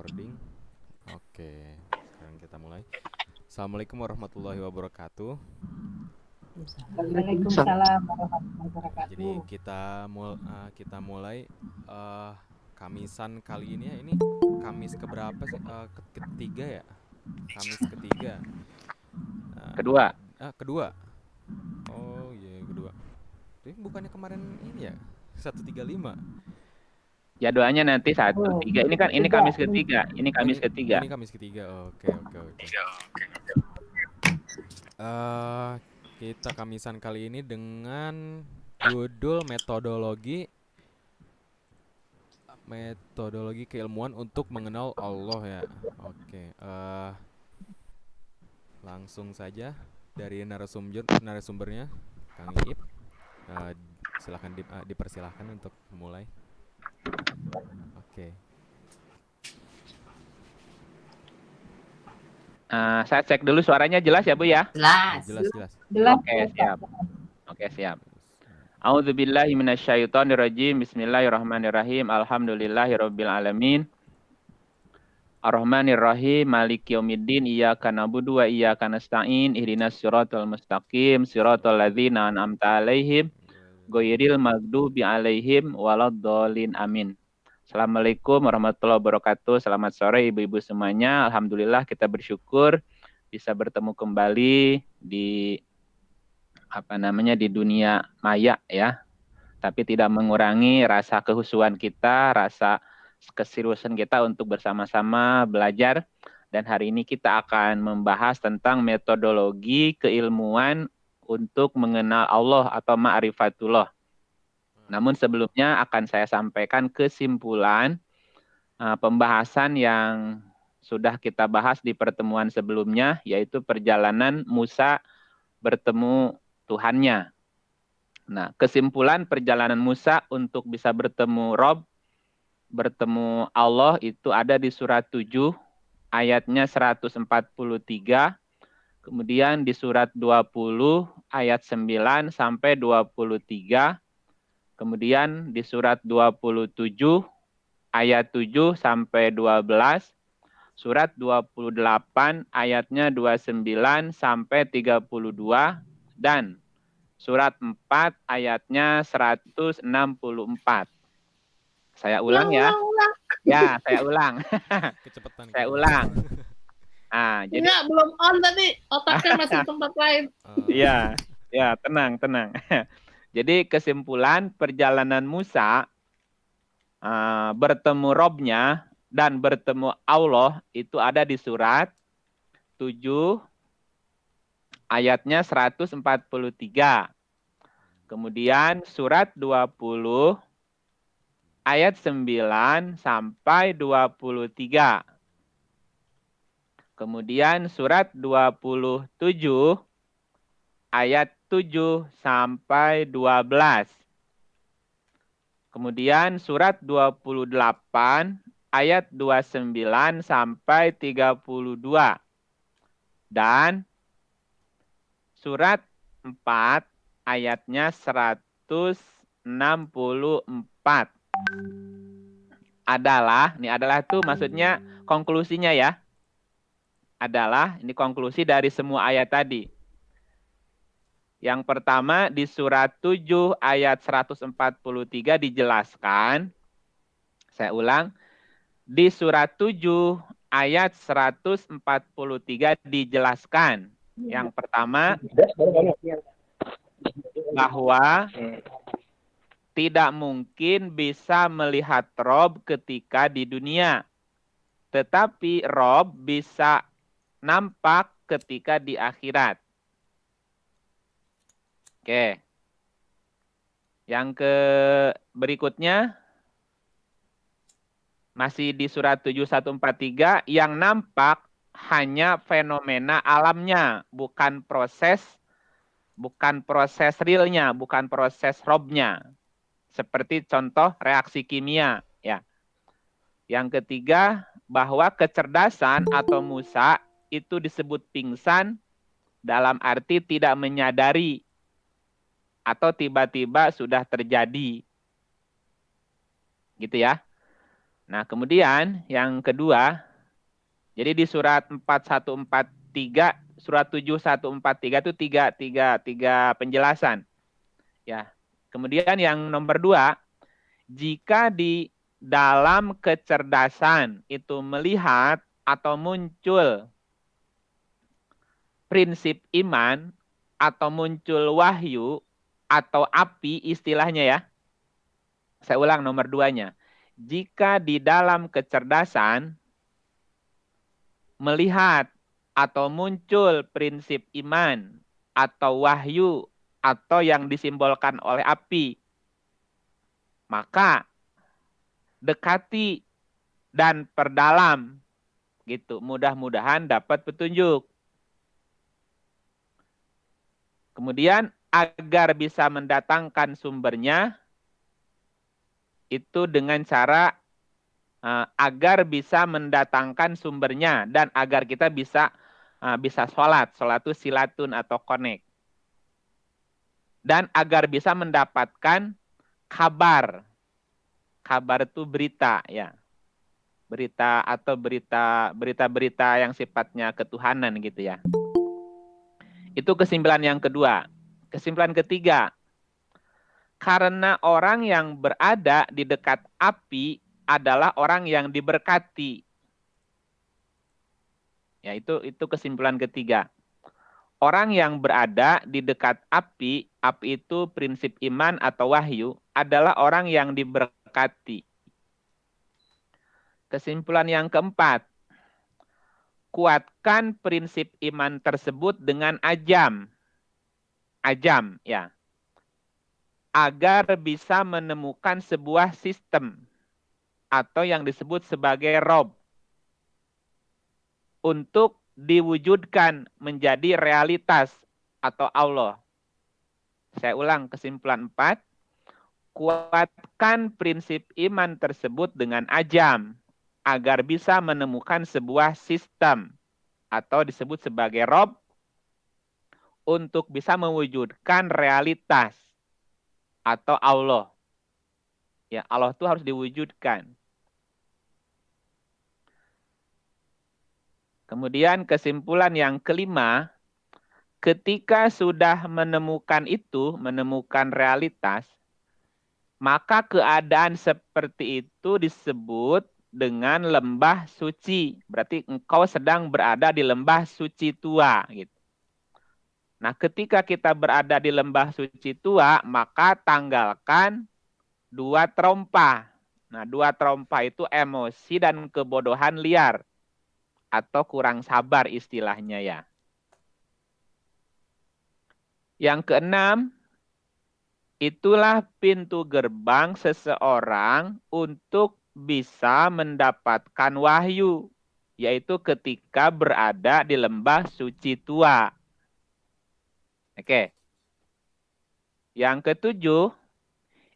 recording. Oke, sekarang kita mulai. Assalamualaikum warahmatullahi wabarakatuh. Waalaikumsalam warahmatullahi Jadi wabarakatuh. kita mulai Kamisan kali ini ya. Ini Kamis keberapa sih? Ketiga ya? Kamis ketiga. Kedua. Kedua. Oh iya, kedua. Tapi bukannya kemarin ini ya? 135. Jadwalnya nanti 1, 3. Ini Kamis ketiga. Ini Kamis ketiga. Ini Kamis ketiga. Oke. Kita Kamisan kali ini dengan judul metodologi keilmuan untuk mengenal Allah ya. Oke. Langsung saja dari narasumbernya Kang Iip. Silakan dipersilahkan untuk memulai. Oke. Saya cek dulu suaranya jelas ya Bu ya? Jelas. Oke, siap. A'udzubillahi minasyaitonirrajim. Bismillahirrahmanirrahim. Alhamdulillahirabbil alamin. Ar-Rahmanir-Rahim. Maliki yaumiddin. Iyyaka na'budu wa iyyaka nasta'in. Ihdinas siratal mustaqim. Siratal ladzina an'amta 'alaihim ghairil maghdubi 'alaihim waladdallin. Amin. Assalamualaikum warahmatullahi wabarakatuh. Selamat sore ibu-ibu semuanya. Alhamdulillah kita bersyukur bisa bertemu kembali di di dunia maya ya. Tapi tidak mengurangi rasa kehusuan kita, rasa keseriusan kita untuk bersama-sama belajar. Dan hari ini kita akan membahas tentang metodologi keilmuan untuk mengenal Allah atau ma'rifatullah. Namun sebelumnya akan saya sampaikan kesimpulan pembahasan yang sudah kita bahas di pertemuan sebelumnya, yaitu perjalanan Musa bertemu Tuhannya. Nah, kesimpulan perjalanan Musa untuk bisa bertemu bertemu Allah itu ada di surat 7, ayatnya 143, kemudian di surat 20, ayat 9 sampai 23, kemudian di surat 27 ayat 7 sampai 12, surat 28 ayatnya 29 sampai 32, dan surat 4 ayatnya 164. Saya ulang ya. Ya, saya ulang. Kecepatan. Saya ulang. Jadi enggak, belum on tadi. Otaknya masih tempat lain. Iya, tenang. Jadi kesimpulan perjalanan Musa bertemu Robnya dan bertemu Allah itu ada di surat 7 ayatnya 143. Kemudian surat 20 ayat 9 sampai 23. Kemudian surat 27 ayat 7 sampai 12. Kemudian surat 28 ayat 29 sampai 32. Dan surat 4 ayatnya 164. Ini adalah tuh maksudnya konklusinya ya. Ini konklusi dari semua ayat tadi. Yang pertama di surat 7 ayat 143 dijelaskan. Saya ulang. Di surat 7 ayat 143 dijelaskan. Yang pertama bahwa tidak mungkin bisa melihat Rob ketika di dunia. Tetapi Rob bisa nampak ketika di akhirat. Oke. Yang berikutnya masih di surat 7143, yang nampak hanya fenomena alamnya, bukan proses realnya, bukan proses robnya. Seperti contoh reaksi kimia ya. Yang ketiga, bahwa kecerdasan atau Musa itu disebut pingsan dalam arti tidak menyadari atau tiba-tiba sudah terjadi. Gitu ya. Nah, kemudian yang kedua, jadi di surat 4143, surat 7143 itu tiga penjelasan. Ya. Kemudian yang nomor 2, jika di dalam kecerdasan itu melihat atau muncul prinsip iman atau muncul wahyu atau api istilahnya ya. Saya ulang nomor 2-nya. Jika di dalam kecerdasan melihat atau muncul prinsip iman atau wahyu atau yang disimbolkan oleh api, maka dekati dan perdalam gitu. Mudah-mudahan dapat petunjuk. Kemudian agar bisa mendatangkan sumbernya itu dengan cara agar bisa mendatangkan sumbernya dan agar kita bisa sholat. Sholat itu silatun atau connect. Dan agar bisa mendapatkan kabar. Kabar itu berita ya. Berita atau berita-berita yang sifatnya ketuhanan gitu ya. Itu kesimpulan yang kedua. Kesimpulan ketiga, karena orang yang berada di dekat api adalah orang yang diberkati. Ya, itu kesimpulan ketiga. Orang yang berada di dekat api itu prinsip iman atau wahyu, adalah orang yang diberkati. Kesimpulan yang keempat, kuatkan prinsip iman tersebut dengan ajam. Ajam, ya. Agar bisa menemukan sebuah sistem atau yang disebut sebagai rob untuk diwujudkan menjadi realitas atau Allah. Saya ulang kesimpulan 4. Kuatkan prinsip iman tersebut dengan ajam agar bisa menemukan sebuah sistem atau disebut sebagai rob untuk bisa mewujudkan realitas atau Allah. Ya, Allah itu harus diwujudkan. Kemudian kesimpulan yang kelima, ketika sudah menemukan itu, menemukan realitas, maka keadaan seperti itu disebut dengan lembah suci. Berarti engkau sedang berada di lembah suci tua. Gitu. Nah, ketika kita berada di lembah suci tua, maka tanggalkan 2 trompa. Nah, 2 trompa itu emosi dan kebodohan liar. Atau kurang sabar istilahnya ya. Yang keenam, itulah pintu gerbang seseorang untuk bisa mendapatkan wahyu, yaitu ketika berada di lembah suci tua. Oke. Yang ketujuh,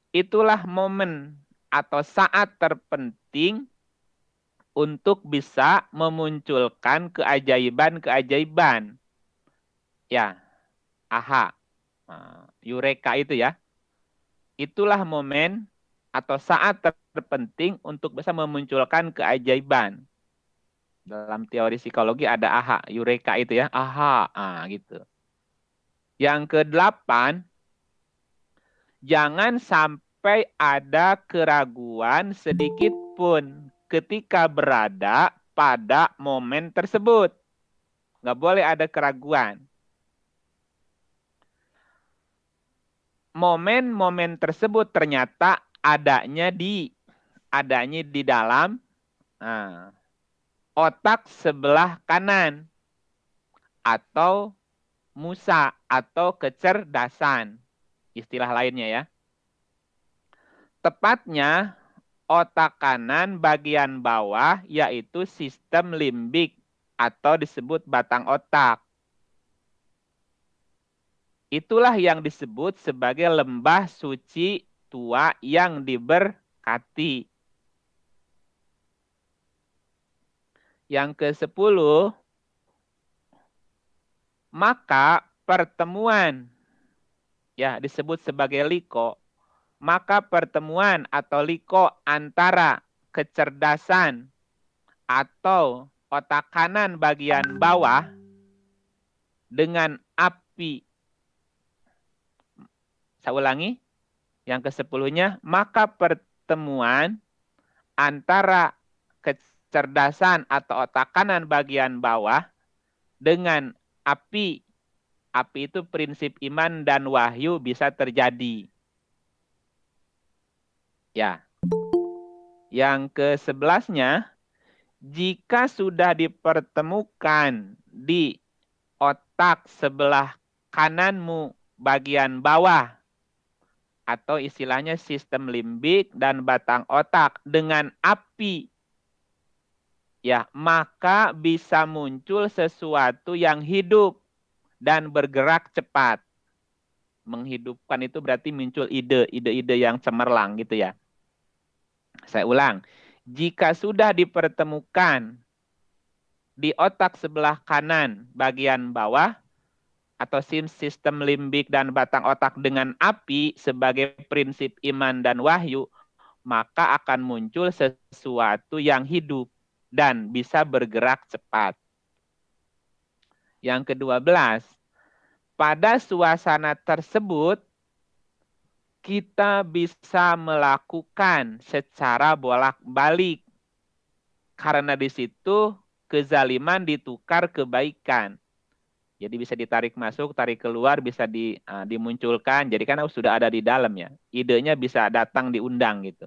itulah momen atau saat terpenting untuk bisa memunculkan keajaiban-keajaiban. Ya, aha, eureka itu ya. Itulah momen atau saat terpenting untuk bisa memunculkan keajaiban. Dalam teori psikologi ada aha, eureka itu ya, aha, gitu. Yang ke-8, jangan sampai ada keraguan sedikit pun ketika berada pada momen tersebut. Nggak boleh ada keraguan. Momen-momen tersebut ternyata adanya di dalam otak sebelah kanan atau musa atau kecerdasan, istilah lainnya ya. Tepatnya otak kanan bagian bawah yaitu sistem limbik atau disebut batang otak. Itulah yang disebut sebagai lembah suci tua yang diberkati. Yang ke-10, maka pertemuan, ya disebut sebagai liko, maka pertemuan atau liko antara kecerdasan atau otak kanan bagian bawah dengan api. Saya ulangi, yang ke-10-nya, maka pertemuan antara kecerdasan atau otak kanan bagian bawah dengan api. Api itu prinsip iman dan wahyu bisa terjadi. Ya. Yang ke-11-nya, jika sudah dipertemukan di otak sebelah kananmu bagian bawah, atau istilahnya sistem limbik dan batang otak dengan api, ya, maka bisa muncul sesuatu yang hidup dan bergerak cepat. Menghidupkan itu berarti muncul ide-ide yang cemerlang gitu ya. Saya ulang, jika sudah dipertemukan di otak sebelah kanan bagian bawah atau sistem limbik dan batang otak dengan api sebagai prinsip iman dan wahyu, maka akan muncul sesuatu yang hidup dan bisa bergerak cepat. Yang ke-12, pada suasana tersebut kita bisa melakukan secara bolak-balik. Karena di situ kezaliman ditukar kebaikan. Jadi bisa ditarik masuk, tarik keluar, bisa dimunculkan. Jadi kan sudah ada di dalam ya. Idenya bisa datang diundang gitu.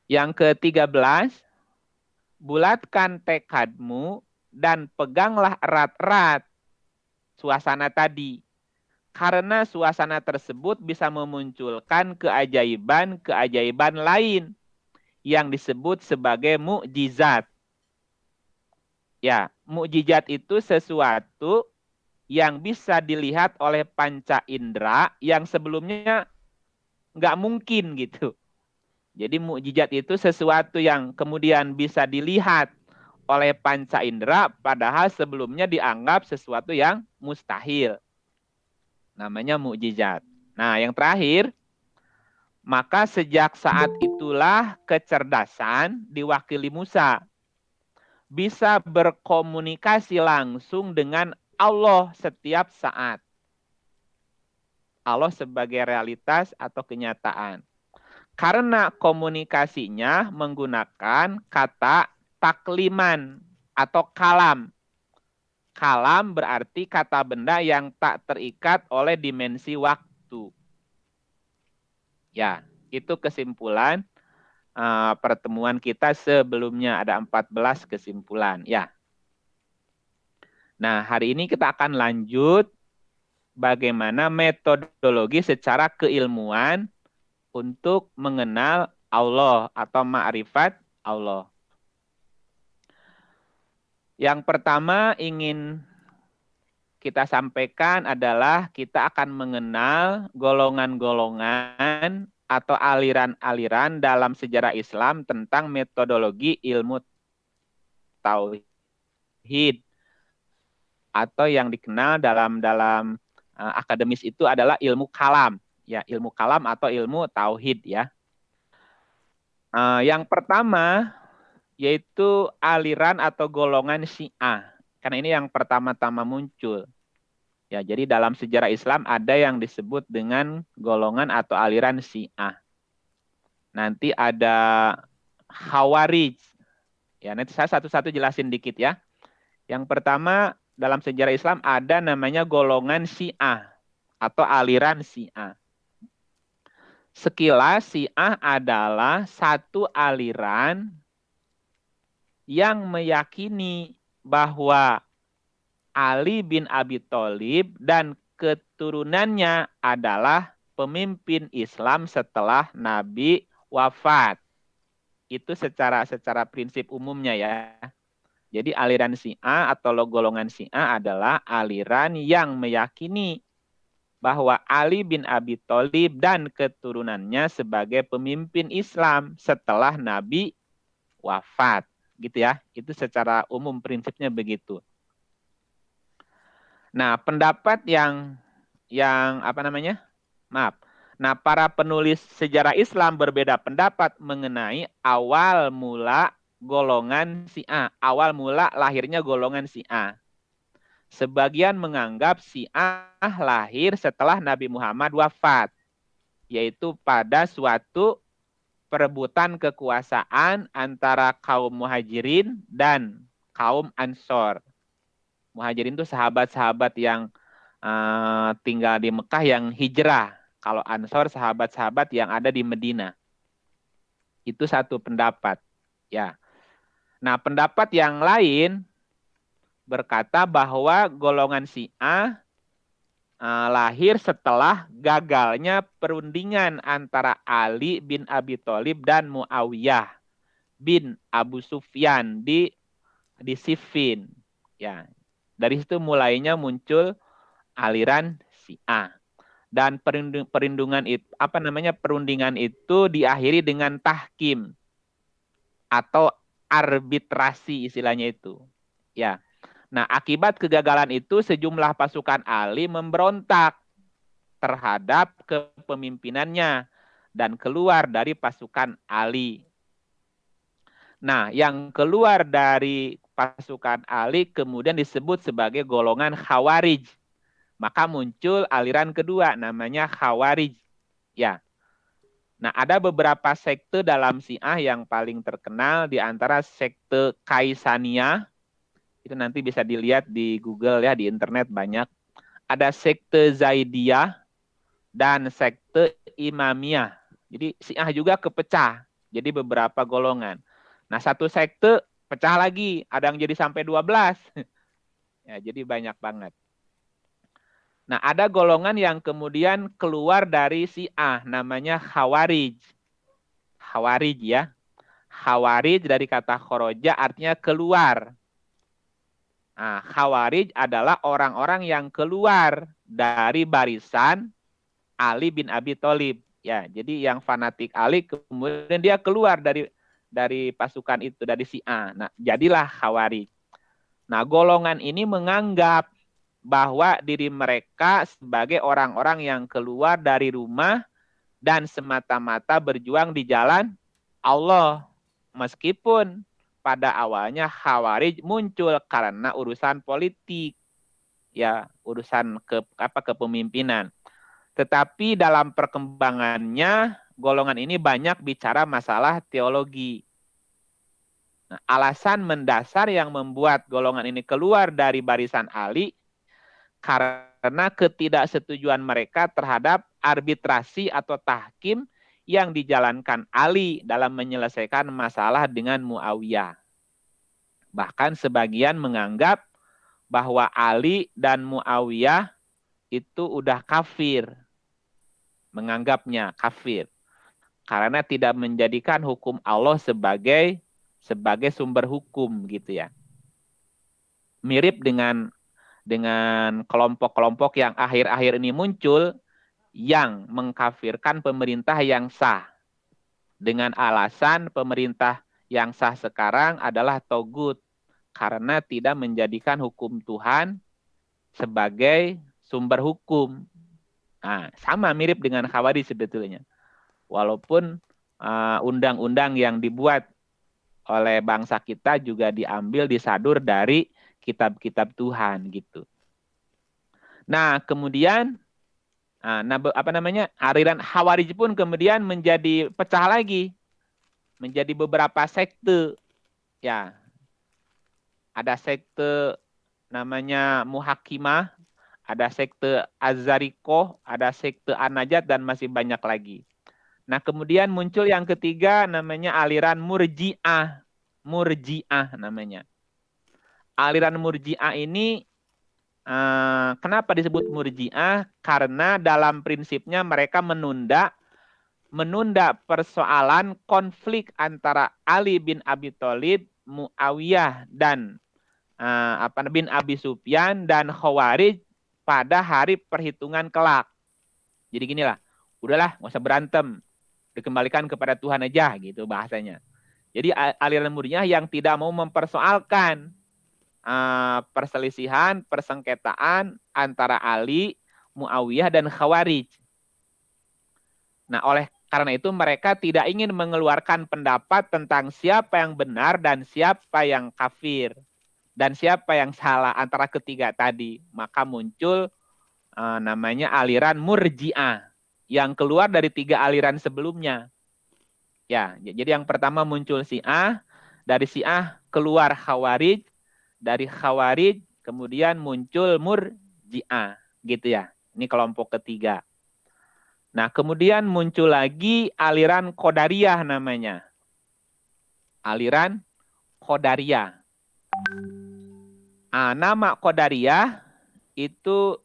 Yang ke-13, bulatkan tekadmu dan peganglah erat-erat suasana tadi. Karena suasana tersebut bisa memunculkan keajaiban-keajaiban lain yang disebut sebagai mukjizat. Ya, mukjizat itu sesuatu yang bisa dilihat oleh panca indera yang sebelumnya nggak mungkin gitu. Jadi mukjizat itu sesuatu yang kemudian bisa dilihat oleh panca indera, padahal sebelumnya dianggap sesuatu yang mustahil. Namanya mukjizat. Nah, yang terakhir, maka sejak saat itulah kecerdasan diwakili Musa bisa berkomunikasi langsung dengan Allah setiap saat. Allah sebagai realitas atau kenyataan. Karena komunikasinya menggunakan kata takliman atau kalam. Kalam berarti kata benda yang tak terikat oleh dimensi waktu. Ya, itu kesimpulan pertemuan kita sebelumnya. Ada 14 kesimpulan. Ya. Nah, hari ini kita akan lanjut bagaimana metodologi secara keilmuan untuk mengenal Allah atau ma'rifat Allah. Yang pertama ingin kita sampaikan adalah kita akan mengenal golongan-golongan atau aliran-aliran dalam sejarah Islam tentang metodologi ilmu tauhid atau yang dikenal dalam akademis itu adalah ilmu kalam. Ya, ilmu kalam atau ilmu tauhid ya. Yang pertama yaitu aliran atau golongan Syiah. Karena ini yang pertama-tama muncul. Ya, jadi dalam sejarah Islam ada yang disebut dengan golongan atau aliran Syiah. Nanti ada Khawarij. Ya, nanti saya satu-satu jelasin dikit ya. Yang pertama dalam sejarah Islam ada namanya golongan Syiah atau aliran Syiah. Sekilas Syiah adalah satu aliran yang meyakini bahwa Ali bin Abi Thalib dan keturunannya adalah pemimpin Islam setelah Nabi wafat. Itu secara prinsip umumnya ya. Jadi aliran Syiah atau golongan Syiah adalah aliran yang meyakini bahwa Ali bin Abi Thalib dan keturunannya sebagai pemimpin Islam setelah Nabi wafat, gitu ya. Itu secara umum prinsipnya begitu. Nah, pendapat yang apa namanya? Maaf. Nah, para penulis sejarah Islam berbeda pendapat mengenai awal mula golongan Syiah, awal mula lahirnya golongan Syiah. Sebagian menganggap Syiah lahir setelah Nabi Muhammad wafat, yaitu pada suatu perebutan kekuasaan antara kaum Muhajirin dan kaum Ansor. Muhajirin itu sahabat-sahabat yang tinggal di Mekah yang hijrah. Kalau Ansor sahabat-sahabat yang ada di Medina. Itu satu pendapat. Ya. Nah, pendapat yang lain berkata bahwa golongan Syiah lahir setelah gagalnya perundingan antara Ali bin Abi Thalib dan Muawiyah bin Abu Sufyan di Siffin. Ya. Dari situ mulainya muncul aliran Syiah. Dan perundingan itu diakhiri dengan tahkim atau arbitrasi istilahnya itu. Ya. Nah, akibat kegagalan itu sejumlah pasukan Ali memberontak terhadap kepemimpinannya dan keluar dari pasukan Ali. Nah, yang keluar dari pasukan Ali kemudian disebut sebagai golongan Khawarij. Maka muncul aliran kedua namanya Khawarij. Ya. Nah, ada beberapa sekte dalam Syiah yang paling terkenal di antara sekte Kaisaniyah. Itu nanti bisa dilihat di Google ya, di internet banyak. Ada sekte Zaidiyah dan sekte Imamiyah. Jadi Syiah juga kepecah. Jadi beberapa golongan. Nah, satu sekte pecah lagi, ada yang jadi sampai 12. Ya, jadi banyak banget. Nah, ada golongan yang kemudian keluar dari Syiah, namanya Khawarij. Khawarij ya. Khawarij dari kata khoroja artinya keluar. Nah, Khawarij adalah orang-orang yang keluar dari barisan Ali bin Abi Thalib. Ya, jadi yang fanatik Ali kemudian dia keluar dari pasukan itu, dari Syiah. Nah, jadilah Khawarij. Nah, golongan ini menganggap bahwa diri mereka sebagai orang-orang yang keluar dari rumah dan semata-mata berjuang di jalan Allah. Meskipun pada awalnya Khawarij muncul karena urusan politik, ya, urusan kepemimpinan. Tetapi dalam perkembangannya golongan ini banyak bicara masalah teologi. Nah, alasan mendasar yang membuat golongan ini keluar dari barisan Ali karena ketidaksetujuan mereka terhadap arbitrasi atau tahkim yang dijalankan Ali dalam menyelesaikan masalah dengan Muawiyah. Bahkan sebagian menganggap bahwa Ali dan Muawiyah itu udah kafir. Menganggapnya kafir. Karena tidak menjadikan hukum Allah sebagai sumber hukum gitu ya. Mirip dengan kelompok-kelompok yang akhir-akhir ini muncul yang mengkafirkan pemerintah yang sah. Dengan alasan pemerintah yang sah sekarang adalah togut karena tidak menjadikan hukum Tuhan sebagai sumber hukum. Nah, sama mirip dengan Khawarij sebetulnya. Walaupun undang-undang yang dibuat oleh bangsa kita juga diambil disadur dari kitab-kitab Tuhan gitu. Nah, kemudian aliran Khawarij pun kemudian menjadi pecah lagi. Menjadi beberapa sekte. Ya. Ada sekte namanya Muhakimah, ada sekte Az-Zarikoh, ada sekte An-Najat dan masih banyak lagi. Nah, kemudian muncul yang ketiga namanya aliran Murji'ah. Murji'ah namanya. Aliran Murji'ah ini kenapa disebut Murji'ah? Karena dalam prinsipnya mereka menunda persoalan konflik antara Ali bin Abi Thalib, Muawiyah dan bin Abi Sufyan dan Khawarij pada hari perhitungan kelak. Jadi ginilah, udahlah nggak usah berantem, dikembalikan kepada Tuhan aja gitu bahasanya. Jadi aliran Murji'ah yang tidak mau mempersoalkan perselisihan, persengketaan antara Ali, Muawiyah dan Khawarij. Nah, oleh karena itu mereka tidak ingin mengeluarkan pendapat tentang siapa yang benar dan siapa yang kafir dan siapa yang salah antara ketiga tadi. Maka muncul namanya aliran Murji'ah yang keluar dari 3 aliran sebelumnya. Ya, jadi yang pertama muncul Syiah, dari Syiah keluar Khawarij, dari Khawarij kemudian muncul Murji'ah, gitu ya. Ini kelompok ketiga. Nah, kemudian muncul lagi aliran Qadariyah namanya. Aliran Qadariyah. Nama Qadariyah itu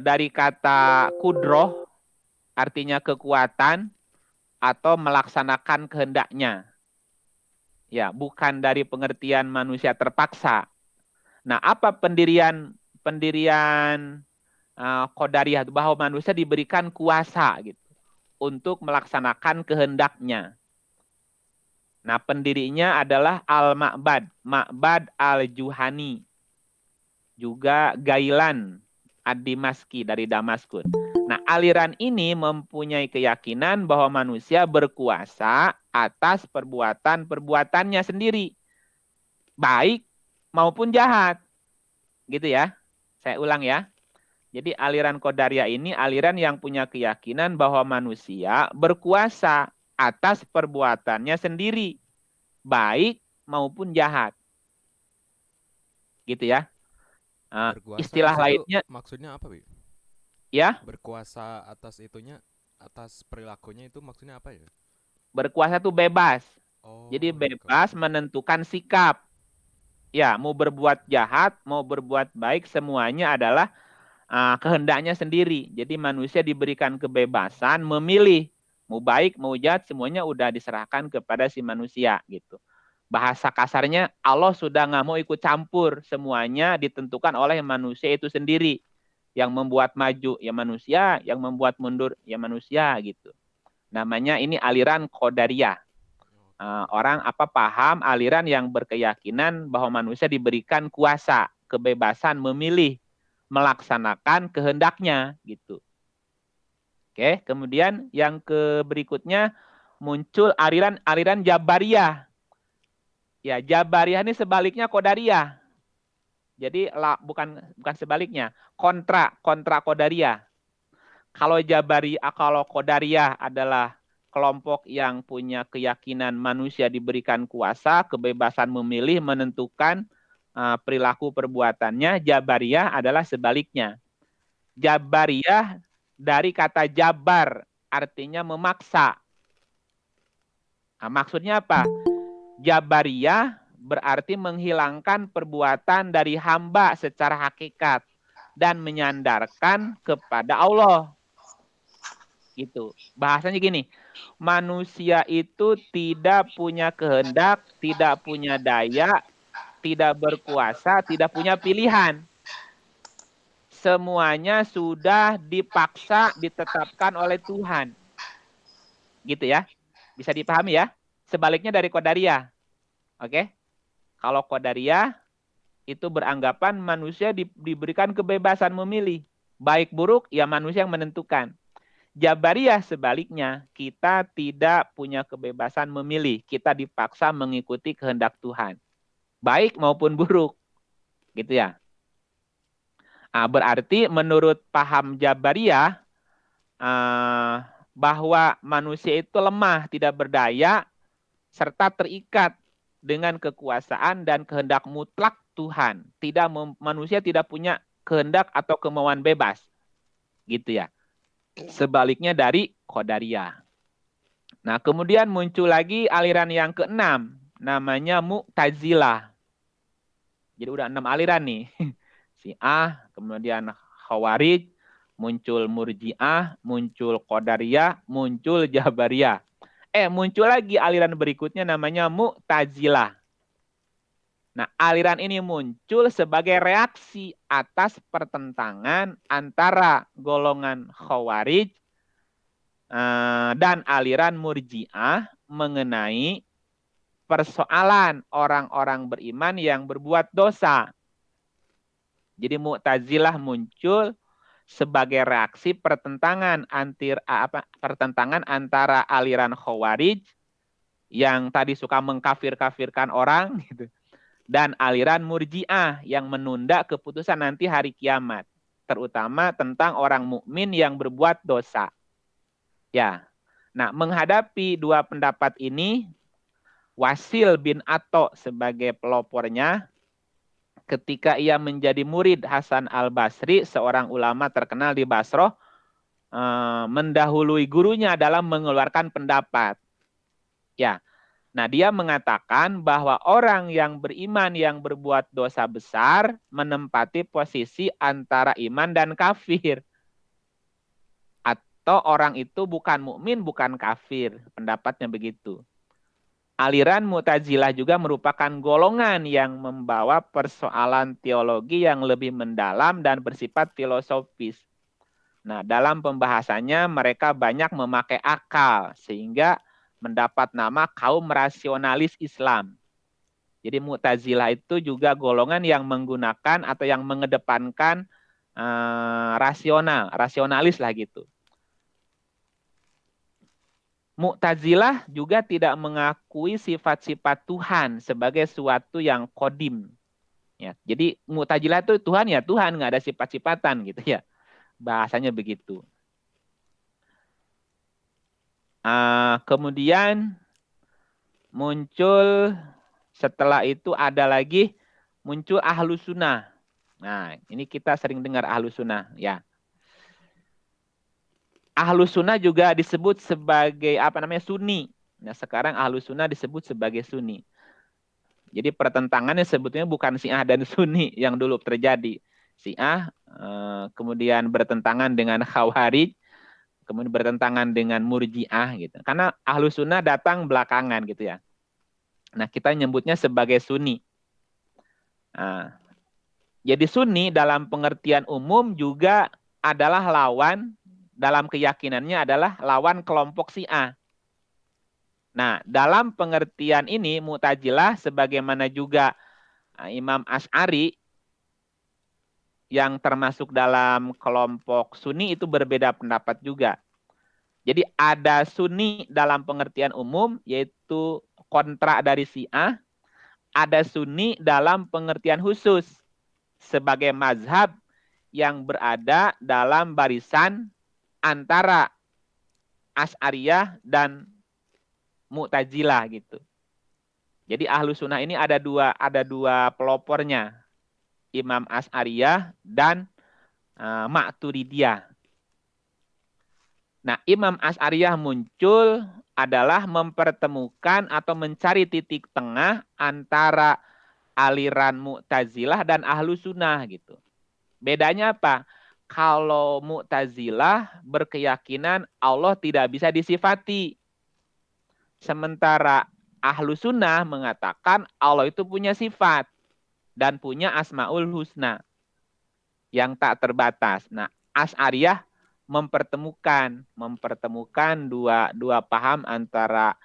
dari kata kudroh, artinya kekuatan atau melaksanakan kehendaknya. Ya, bukan dari pengertian manusia terpaksa. Nah, apa pendirian Qadariyah bahwa manusia diberikan kuasa gitu untuk melaksanakan kehendaknya. Nah, pendirinya adalah Al-Ma'bad, Ma'bad Al-Juhani, juga Gailan Ad-Dimaski dari Damaskus. Nah, aliran ini mempunyai keyakinan bahwa manusia berkuasa atas perbuatan-perbuatannya sendiri, baik maupun jahat. Gitu ya. Saya ulang ya. Jadi aliran Qadariyah ini aliran yang punya keyakinan bahwa manusia berkuasa atas perbuatannya sendiri, baik maupun jahat. Gitu ya. Berkuasa Istilah di situ lainnya maksudnya apa, Bi? ya, Berkuasa atas itunya, atas perilakunya itu maksudnya apa ya? berkuasa itu bebas. Jadi Oh, bebas menentukan sikap. Ya, mau berbuat jahat, mau berbuat baik, semuanya adalah kehendaknya sendiri. Jadi manusia diberikan kebebasan memilih. Mau baik, mau jahat, semuanya udah diserahkan kepada si manusia gitu. Bahasa kasarnya, Allah sudah nggak mau ikut campur. Semuanya ditentukan oleh manusia itu sendiri. Yang membuat maju ya manusia, yang membuat mundur ya manusia gitu. Namanya ini aliran Qadariyah. Orang paham aliran yang berkeyakinan bahwa manusia diberikan kuasa, kebebasan memilih, melaksanakan kehendaknya gitu. Oke, kemudian yang berikutnya muncul aliran Jabariyah. Ya, Jabariyah ini sebaliknya Qadariyah. Jadi bukan sebaliknya, kontra Qadariyah. Kalau Qadariyah adalah kelompok yang punya keyakinan manusia diberikan kuasa, kebebasan memilih, menentukan perilaku perbuatannya. Jabariyah adalah sebaliknya. Jabariyah dari kata jabar, artinya memaksa. Nah, maksudnya apa? Jabariyah berarti menghilangkan perbuatan dari hamba secara hakikat dan menyandarkan kepada Allah. Gitu. Bahasanya gini, manusia itu tidak punya kehendak, tidak punya daya, tidak berkuasa, tidak punya pilihan. Semuanya sudah dipaksa, ditetapkan oleh Tuhan. Gitu ya. Bisa dipahami ya? Sebaliknya dari Qadariyah. Oke? Kalau Qadariyah itu beranggapan manusia diberikan kebebasan memilih. Baik buruk, ya manusia yang menentukan. Jabariyah sebaliknya, kita tidak punya kebebasan memilih. Kita dipaksa mengikuti kehendak Tuhan. Baik maupun buruk. Gitu ya. Berarti menurut paham Jabariyah, bahwa manusia itu lemah, tidak berdaya, serta terikat dengan kekuasaan dan kehendak mutlak Tuhan. Manusia tidak punya kehendak atau kemauan bebas. Gitu ya. Sebaliknya dari Qadariyah. Nah, kemudian muncul lagi aliran yang keenam, namanya Mu'tazilah. Jadi udah 6 aliran nih. Syiah, kemudian Khawarij, muncul Murji'ah, muncul Qadariyah, muncul Jabariyah. Muncul lagi aliran berikutnya namanya Mu'tazilah. Nah, aliran ini muncul sebagai reaksi atas pertentangan antara golongan Khawarij dan aliran Murji'ah mengenai persoalan orang-orang beriman yang berbuat dosa. Jadi Mu'tazilah muncul sebagai reaksi pertentangan antara aliran Khawarij yang tadi suka mengkafir-kafirkan orang gitu, dan aliran Murji'ah yang menunda keputusan nanti hari kiamat, terutama tentang orang mukmin yang berbuat dosa. Ya. Nah, menghadapi dua pendapat ini, Wasil bin Atha sebagai pelopornya, ketika ia menjadi murid Hasan al-Basri, seorang ulama terkenal di Basrah, mendahului gurunya dalam mengeluarkan pendapat. Ya. Nah, dia mengatakan bahwa orang yang beriman yang berbuat dosa besar menempati posisi antara iman dan kafir. Atau orang itu bukan mukmin, bukan kafir. Pendapatnya begitu. Aliran Mu'tazilah juga merupakan golongan yang membawa persoalan teologi yang lebih mendalam dan bersifat filosofis. Nah, dalam pembahasannya mereka banyak memakai akal sehingga mendapat nama kaum rasionalis Islam. Jadi Mu'tazilah itu juga golongan yang menggunakan atau yang mengedepankan rasionalis lah gitu. Mu'tazilah juga tidak mengakui sifat-sifat Tuhan sebagai suatu yang kodim. Ya, jadi Mu'tazilah itu Tuhan ya Tuhan, nggak ada sifat-sifatan gitu ya. Bahasanya begitu. Kemudian muncul setelah itu ada lagi muncul Ahlus Sunnah. Nah, ini kita sering dengar Ahlus Sunnah ya. Ahlus Sunnah juga disebut sebagai Sunni. Nah, sekarang Ahlus Sunnah disebut sebagai Sunni. Jadi pertentangannya sebetulnya bukan Syiah dan Sunni yang dulu terjadi. Syiah kemudian bertentangan dengan Khawarij, kemudian bertentangan dengan Murji'ah gitu. Karena Ahlus Sunnah datang belakangan gitu ya. Nah, kita nyebutnya sebagai Sunni. Nah, jadi Sunni dalam pengertian umum juga adalah lawan, dalam keyakinannya adalah lawan kelompok Syiah. Nah, dalam pengertian ini Mu'tazilah sebagaimana juga Imam Asy'ari yang termasuk dalam kelompok Sunni itu berbeda pendapat juga. Jadi ada Sunni dalam pengertian umum yaitu kontra dari Syiah, ada Sunni dalam pengertian khusus sebagai mazhab yang berada dalam barisan antara Asy'ariyah dan Mu'tazilah gitu. Jadi Ahlus Sunnah ini ada dua pelopornya, Imam Asy'ariyah dan Maturidiyah. Nah, Imam Asy'ariyah muncul adalah mempertemukan atau mencari titik tengah antara aliran Mu'tazilah dan Ahlus Sunnah gitu. Bedanya apa? Kalau Mu'tazilah berkeyakinan Allah tidak bisa disifati. Sementara Ahlus Sunnah mengatakan Allah itu punya sifat dan punya Asmaul Husna yang tak terbatas. Nah, Asy'ariyah mempertemukan dua paham antara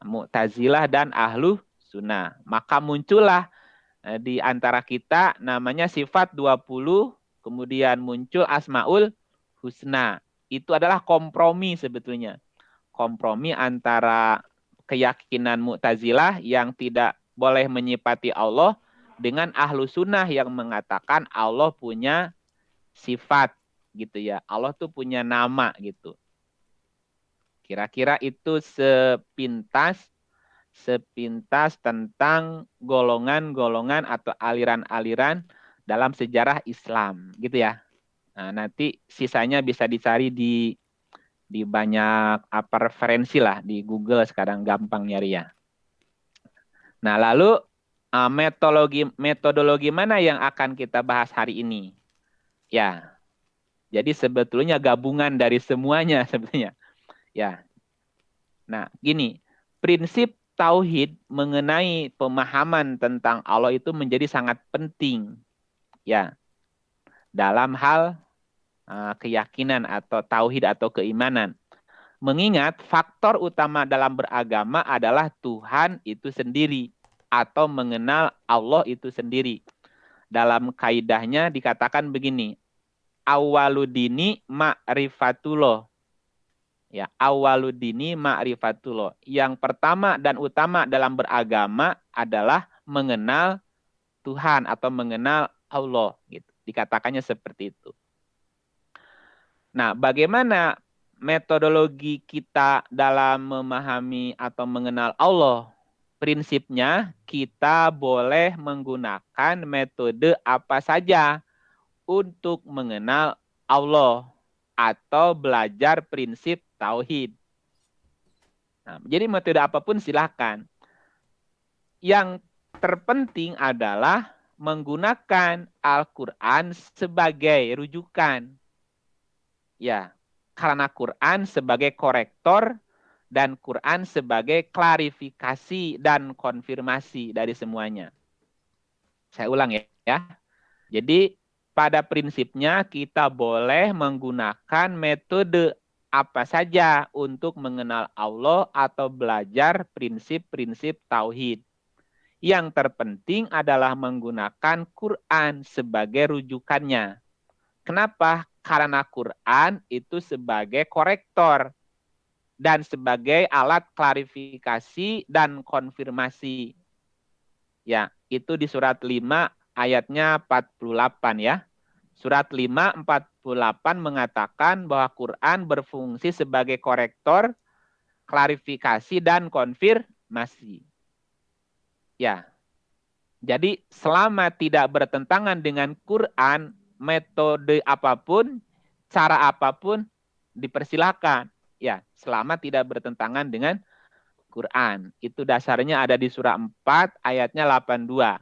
Mu'tazilah dan Ahlus Sunnah. Maka muncullah di antara kita namanya sifat 20, kemudian muncul Asmaul Husna. Itu adalah kompromi sebetulnya. Kompromi antara keyakinan Mu'tazilah yang tidak boleh menyifati Allah dengan Ahlus Sunnah yang mengatakan Allah punya sifat gitu ya. Allah tuh punya nama gitu. Kira-kira itu sepintas tentang golongan-golongan atau aliran-aliran dalam sejarah Islam gitu ya. Nah, nanti sisanya bisa dicari di banyak referensi lah di Google, sekarang gampang nyari ya. Nah, lalu metodologi mana yang akan kita bahas hari ini? Ya. Jadi sebetulnya gabungan dari semuanya sebetulnya. Ya. Nah, gini, prinsip tauhid mengenai pemahaman tentang Allah itu menjadi sangat penting. Ya. Dalam hal keyakinan atau tauhid atau keimanan. Mengingat faktor utama dalam beragama adalah Tuhan itu sendiri atau mengenal Allah itu sendiri. Dalam kaidahnya dikatakan begini, awaludini ma'rifatullah. Ya, awaludini ma'rifatullah. Yang pertama dan utama dalam beragama adalah mengenal Tuhan atau mengenal Allah gitu. Dikatakannya seperti itu. Nah, bagaimana metodologi kita dalam memahami atau mengenal Allah? Prinsipnya kita boleh menggunakan metode apa saja untuk mengenal Allah atau belajar prinsip tauhid. Nah, jadi metode apapun silakan. Yang terpenting adalah menggunakan Al-Quran sebagai rujukan. Ya, karena Quran sebagai korektor dan Quran sebagai klarifikasi dan konfirmasi dari semuanya. Saya ulang ya. Jadi pada prinsipnya kita boleh menggunakan metode apa saja untuk mengenal Allah atau belajar prinsip-prinsip tauhid. Yang terpenting adalah menggunakan Quran sebagai rujukannya. Kenapa? Karena Quran itu sebagai korektor dan sebagai alat klarifikasi dan konfirmasi. Ya, itu di surat 5 ayatnya 48 ya. Surat 5 48 mengatakan bahwa Quran berfungsi sebagai korektor, klarifikasi dan konfirmasi. Ya. Jadi selama tidak bertentangan dengan Quran, metode apapun, cara apapun dipersilakan. Ya, selama tidak bertentangan dengan Quran. Itu dasarnya ada di surah 4 ayatnya 82.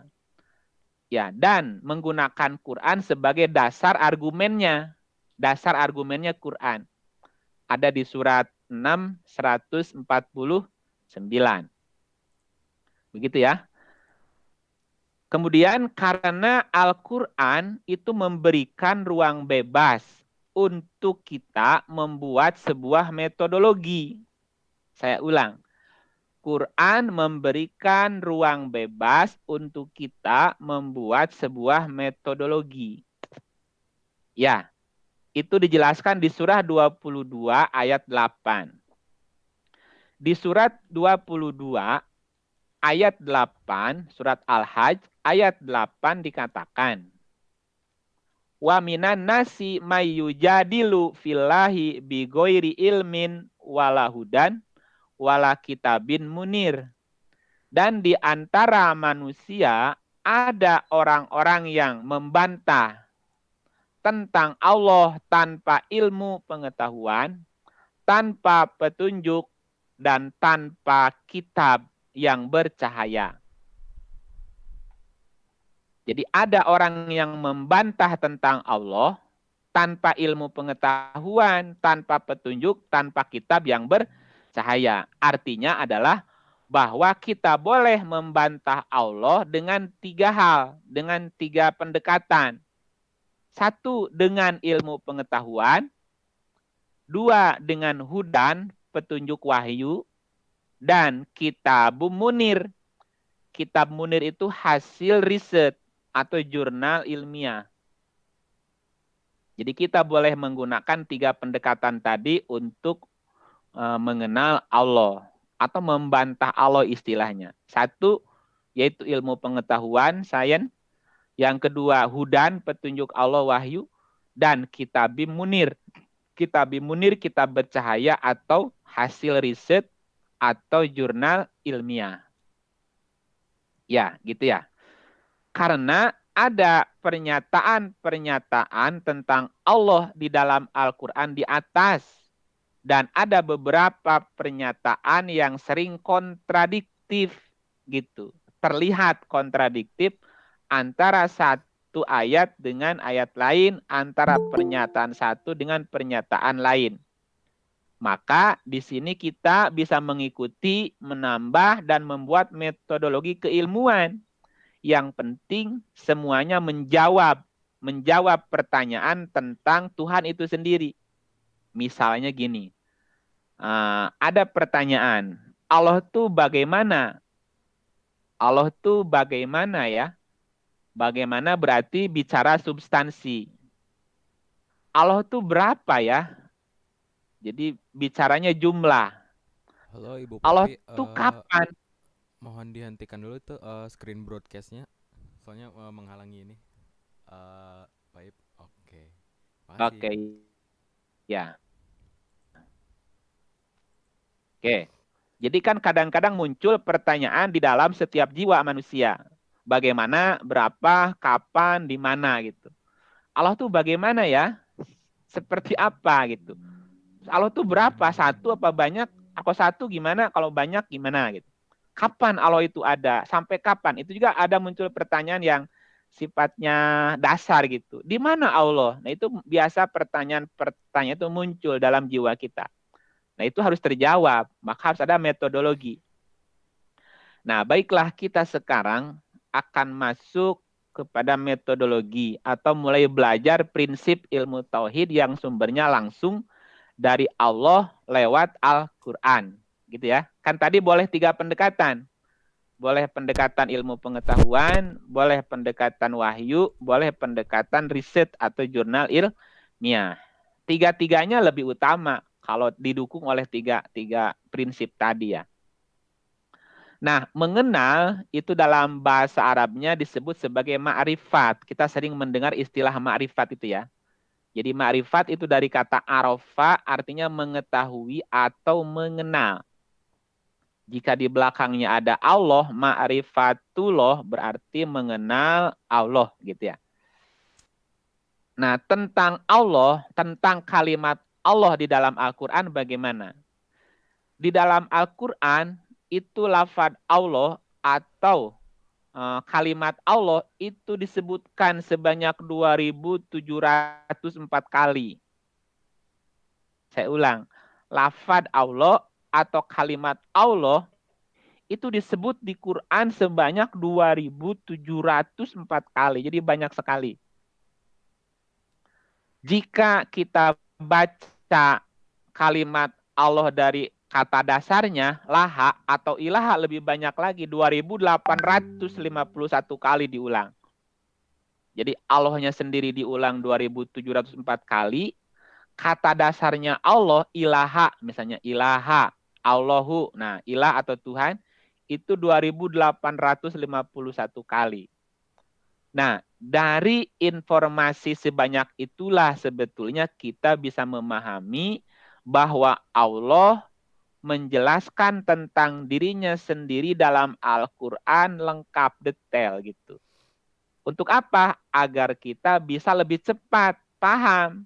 Ya, dan menggunakan Quran sebagai dasar argumennya. Dasar argumennya Quran. Ada di surat 6 149. Begitu ya. Kemudian karena Al-Quran itu memberikan ruang bebas untuk kita membuat sebuah metodologi. Saya ulang. Quran memberikan ruang bebas untuk kita membuat sebuah metodologi. Ya, itu dijelaskan di surah 22 ayat 8. Di surat 22 ayat 8, surat Al-Hajj, ayat 8 dikatakan, wa minan nasi mayyujadilu fillahi bigoiri ilmin walahudan wala kitabin munir. Dan di antara manusia ada orang-orang yang membantah tentang Allah tanpa ilmu pengetahuan, tanpa petunjuk, dan tanpa kitab yang bercahaya. Jadi ada orang yang membantah tentang Allah tanpa ilmu pengetahuan, tanpa petunjuk, tanpa kitab yang bercahaya. Artinya adalah bahwa kita boleh membantah Allah dengan 3 hal, dengan 3 pendekatan. 1, dengan ilmu pengetahuan. 2, dengan hudan, petunjuk wahyu. Dan kitab munir. Kitab munir itu hasil riset atau jurnal ilmiah. Jadi kita boleh menggunakan 3 pendekatan tadi untuk mengenal Allah atau membantah Allah istilahnya. 1, yaitu ilmu pengetahuan, sains. Yang kedua, hudan, petunjuk Allah, wahyu. Dan kitab munir. Kitab munir, kitab bercahaya atau hasil riset atau jurnal ilmiah. Ya, gitu ya. Karena ada pernyataan-pernyataan tentang Allah di dalam Al-Quran di atas. Dan ada beberapa pernyataan yang sering kontradiktif gitu. Terlihat kontradiktif antara satu ayat dengan ayat lain, antara pernyataan satu dengan pernyataan lain. Maka di sini kita bisa mengikuti, menambah, dan membuat metodologi keilmuan. Yang penting semuanya menjawab pertanyaan tentang Tuhan itu sendiri. Misalnya gini, ada pertanyaan, Allah tuh bagaimana? Allah tuh bagaimana ya? Bagaimana berarti bicara substansi. Allah tuh berapa ya? Jadi bicaranya jumlah. Halo Ibu Allah Popi, tuh kapan? mohon dihentikan dulu tuh screen broadcastnya, soalnya menghalangi ini. Baik, oke. Oke, Makasih. ya. Oke. Jadi kan kadang-kadang muncul pertanyaan di dalam setiap jiwa manusia. Bagaimana, berapa, kapan, di mana gitu. Allah tuh bagaimana ya? Seperti apa gitu. Allah tuh berapa? Satu apa banyak? Kalau satu gimana? Kalau banyak gimana gitu. Kapan Allah itu ada? Sampai kapan? Itu juga ada muncul pertanyaan yang sifatnya dasar gitu. Di mana Allah? Nah itu biasa pertanyaan-pertanyaan itu muncul dalam jiwa kita. Nah itu harus terjawab. Maka harus ada metodologi. Nah baiklah kita sekarang akan masuk kepada metodologi atau mulai belajar prinsip ilmu tauhid yang sumbernya langsung dari Allah lewat Al-Quran. Gitu ya. Kan tadi boleh 3 pendekatan. Boleh pendekatan ilmu pengetahuan, boleh pendekatan wahyu, boleh pendekatan riset atau jurnal ilmiah. Tiga-tiganya lebih utama kalau didukung oleh tiga prinsip tadi ya. Nah, mengenal itu dalam bahasa Arabnya disebut sebagai ma'rifat. Kita sering mendengar istilah ma'rifat itu ya. Jadi ma'rifat itu dari kata arafa artinya mengetahui atau mengenal. Jika di belakangnya ada Allah, ma'rifatullah berarti mengenal Allah gitu ya. Nah, tentang Allah, tentang kalimat Allah di dalam Al-Quran bagaimana? Di dalam Al-Quran itu lafaz Allah atau kalimat Allah itu disebutkan sebanyak 2.704 kali. Saya ulang, lafaz Allah atau kalimat Allah itu disebut di Quran sebanyak 2.704 kali. Jadi banyak sekali. Jika kita baca kalimat Allah dari kata dasarnya, laha atau ilaha lebih banyak lagi, 2.851 kali diulang. Jadi Allahnya sendiri diulang 2.704 kali. Kata dasarnya Allah, ilaha, misalnya ilaha, Allahu. Nah, ilah atau Tuhan, itu 2.851 kali. Nah, dari informasi sebanyak itulah sebetulnya kita bisa memahami bahwa Allah menjelaskan tentang dirinya sendiri dalam Al-Quran lengkap detail gitu. Untuk apa? Agar kita bisa lebih cepat paham.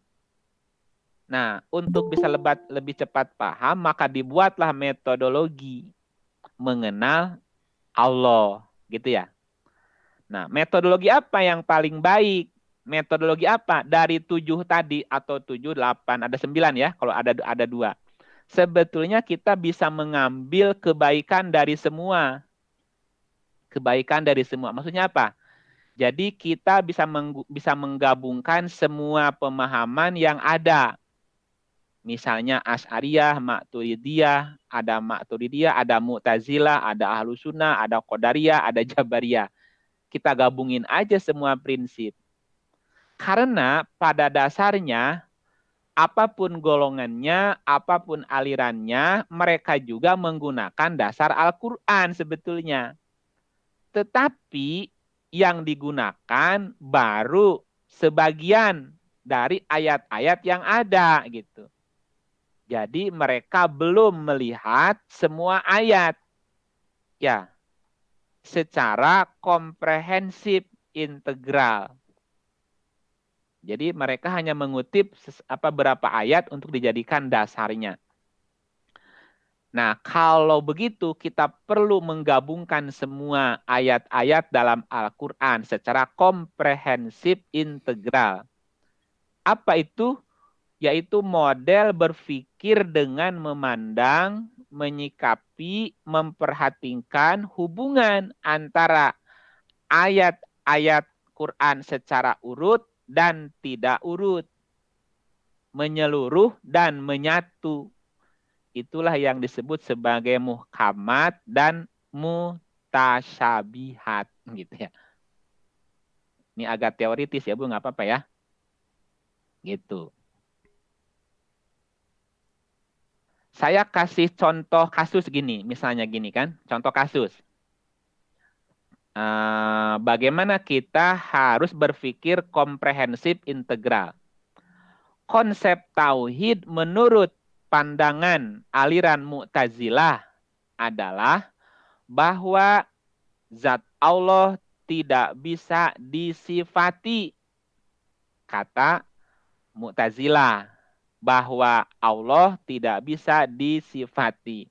Nah, untuk bisa lebih cepat paham, maka dibuatlah metodologi mengenal Allah, gitu ya. Nah, metodologi apa yang paling baik? Metodologi apa? Dari 7 tadi, atau 7, 8, ada 9 ya, kalau ada 2. Sebetulnya kita bisa mengambil kebaikan dari semua. Kebaikan dari semua. Maksudnya apa? Jadi kita bisa menggabungkan semua pemahaman yang ada. Misalnya Asy'ariyah, Maturidiyah, ada Mu'tazilah, ada Ahlus Sunnah, ada Qadariyah, ada Jabariyah. Kita gabungin aja semua prinsip. Karena pada dasarnya apapun golongannya, apapun alirannya, mereka juga menggunakan dasar Al-Qur'an sebetulnya. Tetapi yang digunakan baru sebagian dari ayat-ayat yang ada gitu. Jadi mereka belum melihat semua ayat ya secara komprehensif integral. Jadi mereka hanya mengutip berapa ayat untuk dijadikan dasarnya. Nah, kalau begitu kita perlu menggabungkan semua ayat-ayat dalam Al-Qur'an secara komprehensif integral. Apa itu? Yaitu model berpikir dengan memandang, menyikapi, memperhatikan hubungan antara ayat-ayat Quran secara urut dan tidak urut, menyeluruh dan menyatu. Itulah yang disebut sebagai muhkamat dan mutasyabihat gitu ya. Ini agak teoritis ya Bu, nggak apa-apa ya. Gitu. Saya kasih contoh kasus gini, misalnya gini kan, contoh kasus. Bagaimana kita harus berpikir komprehensif integral. Konsep tauhid menurut pandangan aliran Mu'tazilah adalah bahwa zat Allah tidak bisa disifati. Kata Mu'tazilah bahwa Allah tidak bisa disifati.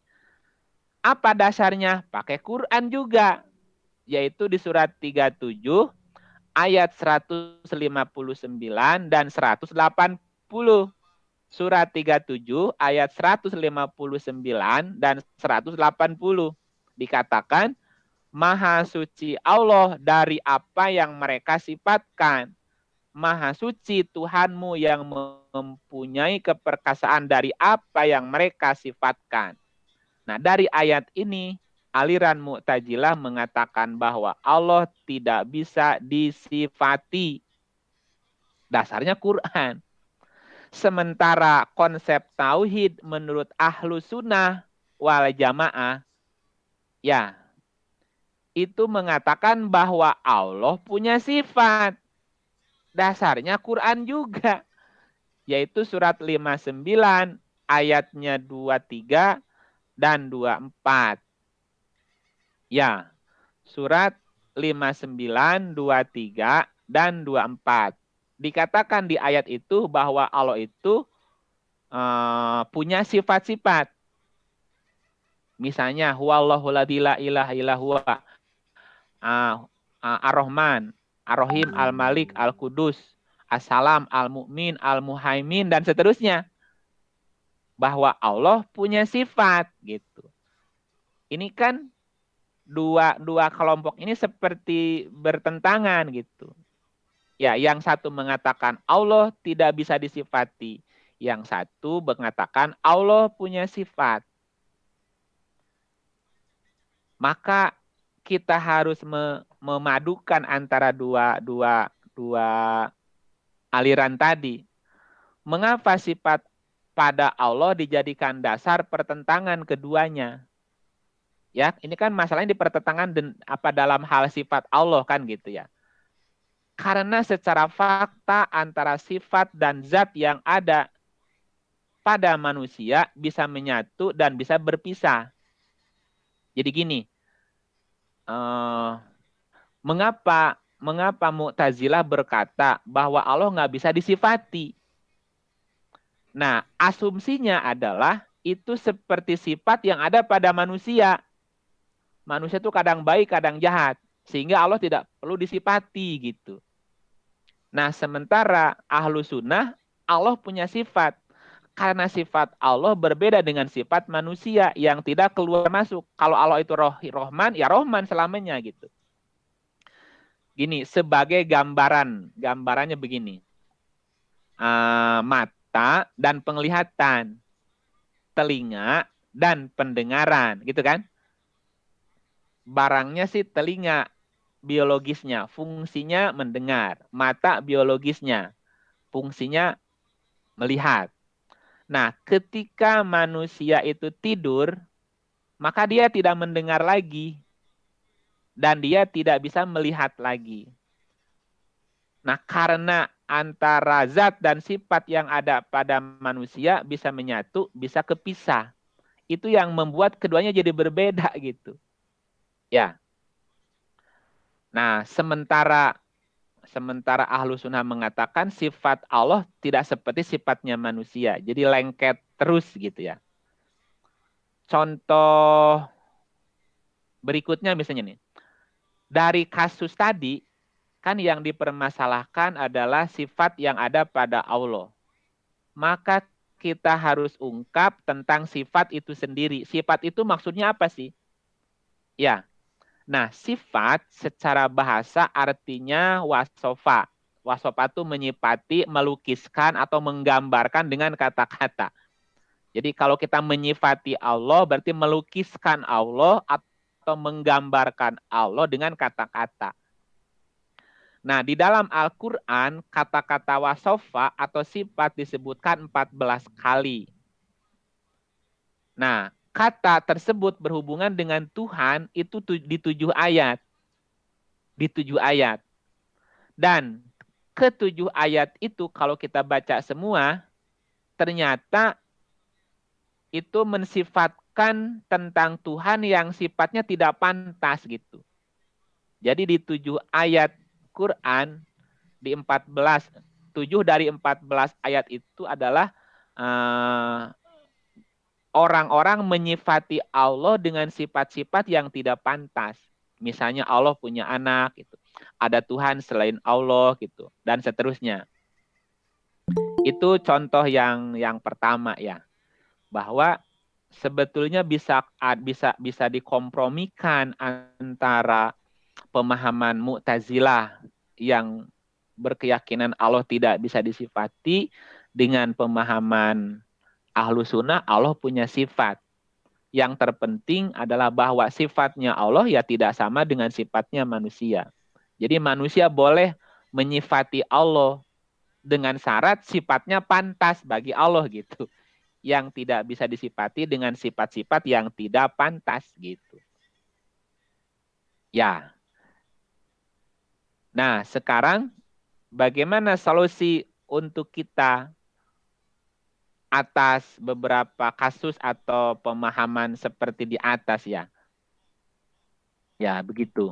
Apa dasarnya? Pakai Quran juga, yaitu di surat 37 ayat 159 dan 180. Surat 37 ayat 159 dan 180 dikatakan Maha suci Allah dari apa yang mereka sifatkan. Maha suci Tuhanmu yang mempunyai keperkasaan dari apa yang mereka sifatkan. Nah, dari ayat ini aliran Mu'tazilah mengatakan bahwa Allah tidak bisa disifati. Dasarnya Quran. Sementara konsep tauhid menurut ahlu sunnah wal jamaah, ya, itu mengatakan bahwa Allah punya sifat. Dasarnya Quran juga, yaitu surat 59 ayatnya 23 dan 24. Ya, surat 59, 23, dan 24. Dikatakan di ayat itu bahwa Allah itu punya sifat-sifat. Misalnya, huwallahu la ilaha illa huwa, ar-Rahman, ar-Rahim, al-Malik, al-Qudus, as-Salam, al-Mu'min, al-Muhaimin, dan seterusnya. Bahwa Allah punya sifat gitu. Ini kan dua kelompok ini seperti bertentangan gitu. Ya, yang satu mengatakan Allah tidak bisa disifati. Yang satu mengatakan Allah punya sifat. Maka kita harus memadukan antara dua aliran tadi. Mengapa sifat pada Allah dijadikan dasar pertentangan keduanya? Ya, ini kan masalahnya di pertentangan dalam hal sifat Allah kan gitu ya. Karena secara fakta antara sifat dan zat yang ada pada manusia bisa menyatu dan bisa berpisah. Jadi gini, mengapa Mu'tazilah berkata bahwa Allah nggak bisa disifati? Nah, asumsinya adalah itu seperti sifat yang ada pada manusia. Manusia itu kadang baik, kadang jahat. Sehingga Allah tidak perlu disifati gitu. Nah, sementara ahlu sunnah, Allah punya sifat. Karena sifat Allah berbeda dengan sifat manusia yang tidak keluar masuk. Kalau Allah itu Rahman, ya Rahman selamanya gitu. Gini, sebagai gambarannya begini. Mata dan penglihatan, telinga dan pendengaran, gitu kan? Barangnya sih telinga, biologisnya, fungsinya mendengar. Mata biologisnya, fungsinya melihat. Nah, ketika manusia itu tidur, maka dia tidak mendengar lagi. Dan dia tidak bisa melihat lagi. Nah, karena antara zat dan sifat yang ada pada manusia bisa menyatu, bisa kepisah. Itu yang membuat keduanya jadi berbeda gitu. Ya. Nah, sementara ahlu sunnah mengatakan sifat Allah tidak seperti sifatnya manusia. Jadi lengket terus gitu ya. Contoh berikutnya misalnya nih. Dari kasus tadi, kan yang dipermasalahkan adalah sifat yang ada pada Allah. Maka kita harus ungkap tentang sifat itu sendiri. Sifat itu maksudnya apa sih? Ya. Nah, sifat secara bahasa artinya wasofa. Wasofa itu menyifati, melukiskan, atau menggambarkan dengan kata-kata. Jadi kalau kita menyifati Allah, berarti melukiskan Allah atau menggambarkan Allah dengan kata-kata. Nah, di dalam Al-Quran, kata-kata wasofa atau sifat disebutkan 14 kali. Nah, kata tersebut berhubungan dengan Tuhan itu di 7 ayat. Di 7 ayat. Dan ke-7 ayat itu kalau kita baca semua, ternyata itu mensifatkan tentang Tuhan yang sifatnya tidak pantas gitu. Jadi di 7 ayat Quran, di 14, 7 dari 14 ayat itu adalah orang-orang menyifati Allah dengan sifat-sifat yang tidak pantas. Misalnya Allah punya anak, gitu. Ada Tuhan selain Allah, gitu, dan seterusnya. Itu contoh yang pertama ya, bahwa sebetulnya bisa dikompromikan antara pemahaman Mu'tazilah yang berkeyakinan Allah tidak bisa disifati dengan pemahaman Ahlus Sunnah Allah punya sifat. Yang terpenting adalah bahwa sifatnya Allah ya tidak sama dengan sifatnya manusia. Jadi manusia boleh menyifati Allah dengan syarat sifatnya pantas bagi Allah gitu. Yang tidak bisa disifati dengan sifat-sifat yang tidak pantas gitu. Ya. Nah, sekarang bagaimana solusi untuk kita atas beberapa kasus atau pemahaman seperti di atas ya? Ya, begitu.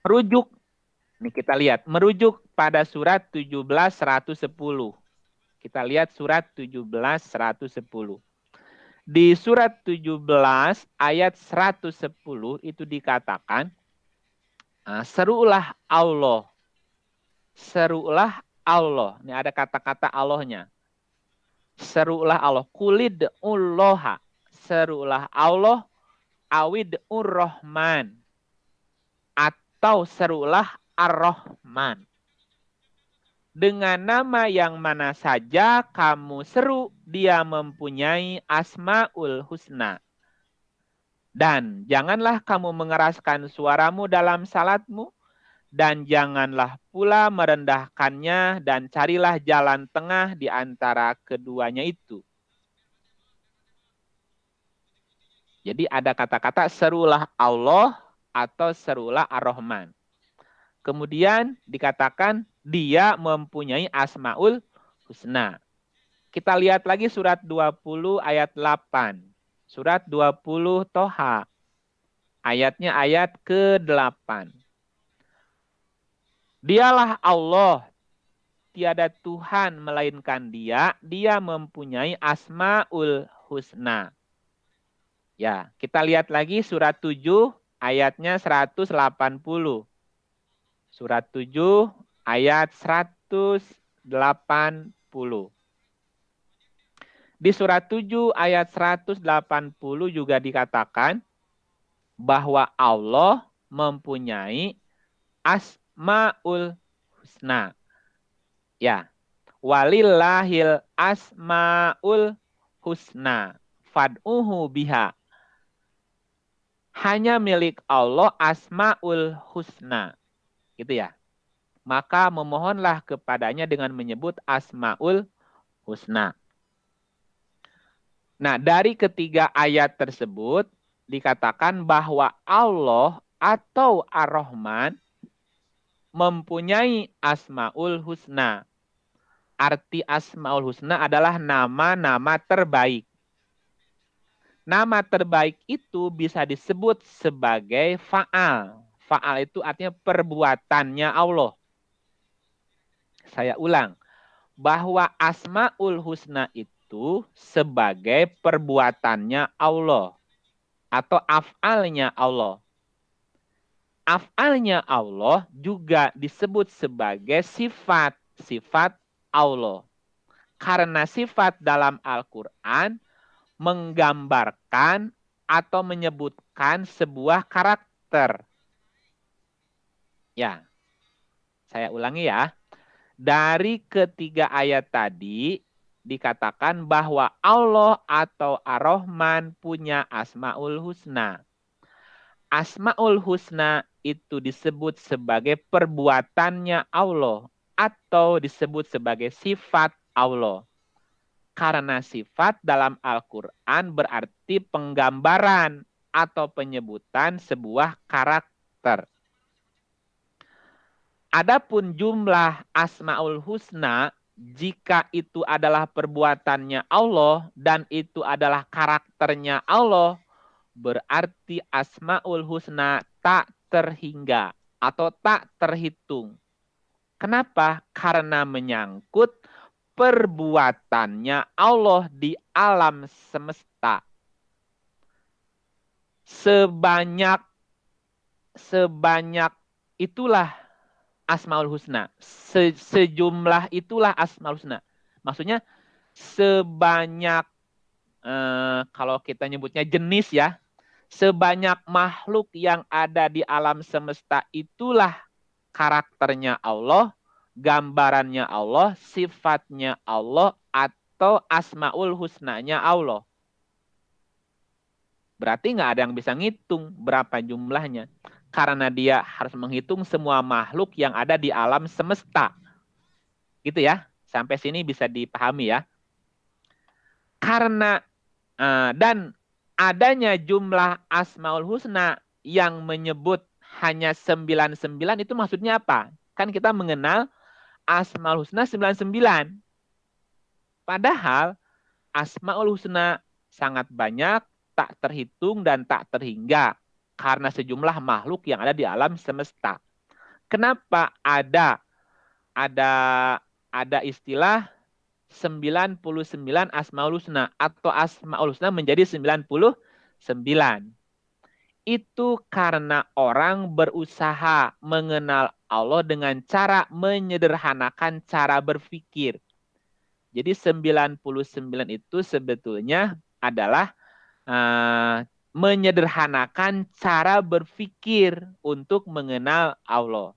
Merujuk, ini kita lihat, merujuk pada surat 17.110. Kita lihat surat 17.110. Di surat 17 ayat 110 itu dikatakan, serulah Allah. Serulah Allah. Ini ada kata-kata Allahnya. Serulah Allah. Kulid ulloha. Serulah Allah. Awid urrahman. Atau serulah ar-Rahman. Dengan nama yang mana saja kamu seru, dia mempunyai asmaul husna. Dan janganlah kamu mengeraskan suaramu dalam salatmu, dan janganlah pula merendahkannya, dan carilah jalan tengah di antara keduanya itu. Jadi ada kata-kata serulah Allah atau serulah ar-Rahman. Kemudian dikatakan dia mempunyai asmaul husna. Kita lihat lagi surat 20 ayat 8. Surat 20 Toha. Ayatnya ayat ke-8. Dialah Allah, tiada Tuhan melainkan Dia, Dia mempunyai asmaul husna. Ya, kita lihat lagi surat 7 ayatnya 180. Surat 7 ayat 180. Di surat 7 ayat 180 juga dikatakan bahwa Allah mempunyai asmaul husna. Ya. Walillahil asmaul husna. Fad'uhu biha. Hanya milik Allah asmaul husna. Gitu ya. Maka memohonlah kepadanya dengan menyebut asmaul husna. Nah, dari ketiga ayat tersebut dikatakan bahwa Allah atau Ar-Rahman mempunyai asmaul husna. Arti asmaul husna adalah nama-nama terbaik. Nama terbaik itu bisa disebut sebagai fa'al. Fa'al itu artinya perbuatannya Allah. Saya ulang, bahwa asmaul husna itu sebagai perbuatannya Allah atau af'alnya Allah. Af'alnya Allah juga disebut sebagai sifat Allah. Karena sifat dalam Al-Quran menggambarkan atau menyebutkan sebuah karakter. Ya, saya ulangi ya. Dari ketiga ayat tadi dikatakan bahwa Allah atau Ar-Rahman punya asmaul husna. Asmaul husna itu disebut sebagai perbuatannya Allah atau disebut sebagai sifat Allah. Karena sifat dalam Al-Quran berarti penggambaran atau penyebutan sebuah karakter. Adapun jumlah Asmaul Husna, jika itu adalah perbuatannya Allah dan itu adalah karakternya Allah, berarti Asmaul Husna tak terhingga atau tak terhitung. Kenapa? Karena menyangkut perbuatannya Allah di alam semesta. Sebanyak itulah Asmaul Husna. Sejumlah itulah Asmaul Husna. Maksudnya sebanyak, kalau kita nyebutnya jenis ya, sebanyak makhluk yang ada di alam semesta itulah karakternya Allah, gambarannya Allah, sifatnya Allah, atau Asmaul Husnanya Allah. Berarti nggak ada yang bisa ngitung berapa jumlahnya. Karena dia harus menghitung semua makhluk yang ada di alam semesta. Gitu ya. Sampai sini bisa dipahami ya. Karena dan adanya jumlah Asmaul Husna yang menyebut hanya 99 itu maksudnya apa? Kan kita mengenal Asmaul Husna 99. Padahal Asmaul Husna sangat banyak, tak terhitung dan tak terhingga karena sejumlah makhluk yang ada di alam semesta. Kenapa ada istilah 99 Asmaul Husna atau Asmaul Husna menjadi 99? Itu karena orang berusaha mengenal Allah dengan cara menyederhanakan cara berpikir. Jadi 99 itu sebetulnya adalah menyederhanakan cara berpikir untuk mengenal Allah.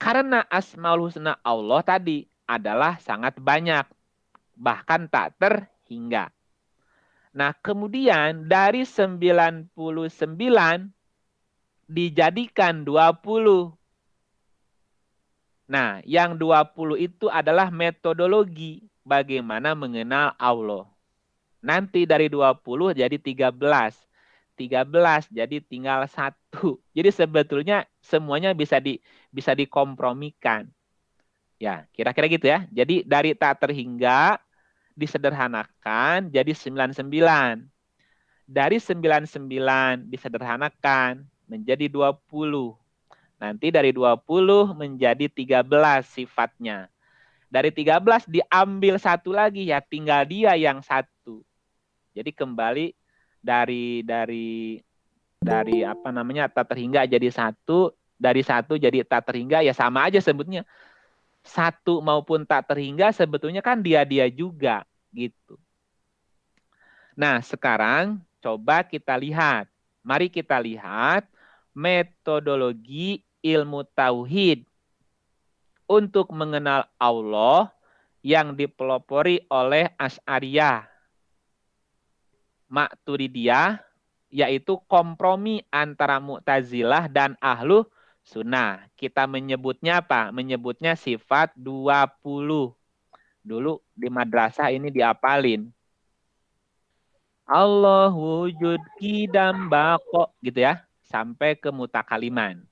Karena Asmaul Husna Allah tadi adalah sangat banyak, bahkan tak terhingga. Nah, kemudian dari 99 dijadikan 20. Nah, yang 20 itu adalah metodologi bagaimana mengenal Allah. Nanti dari 20 jadi 13. 13 jadi tinggal 1. Jadi sebetulnya semuanya bisa dikompromikan. Ya, kira-kira gitu ya. Jadi dari tak terhingga disederhanakan jadi 99. Dari 99 disederhanakan menjadi 20. Nanti dari 20 menjadi 13 sifatnya. Dari 13 diambil satu lagi ya, tinggal dia yang 1. Jadi kembali dari tak terhingga jadi 1, dari 1 jadi tak terhingga ya sama aja sebutnya. 1 maupun tak terhingga sebetulnya kan dia juga gitu. Nah, sekarang coba kita lihat. Mari kita lihat metodologi ilmu tauhid untuk mengenal Allah yang dipelopori oleh Asy'ariyah, Maturidiyah, yaitu kompromi antara Mu'tazilah dan Ahlu Sunnah. Kita menyebutnya apa? Menyebutnya sifat 20. Dulu di madrasah ini diapalin. Allah wujud qidam baqo gitu ya, sampai ke mutakaliman.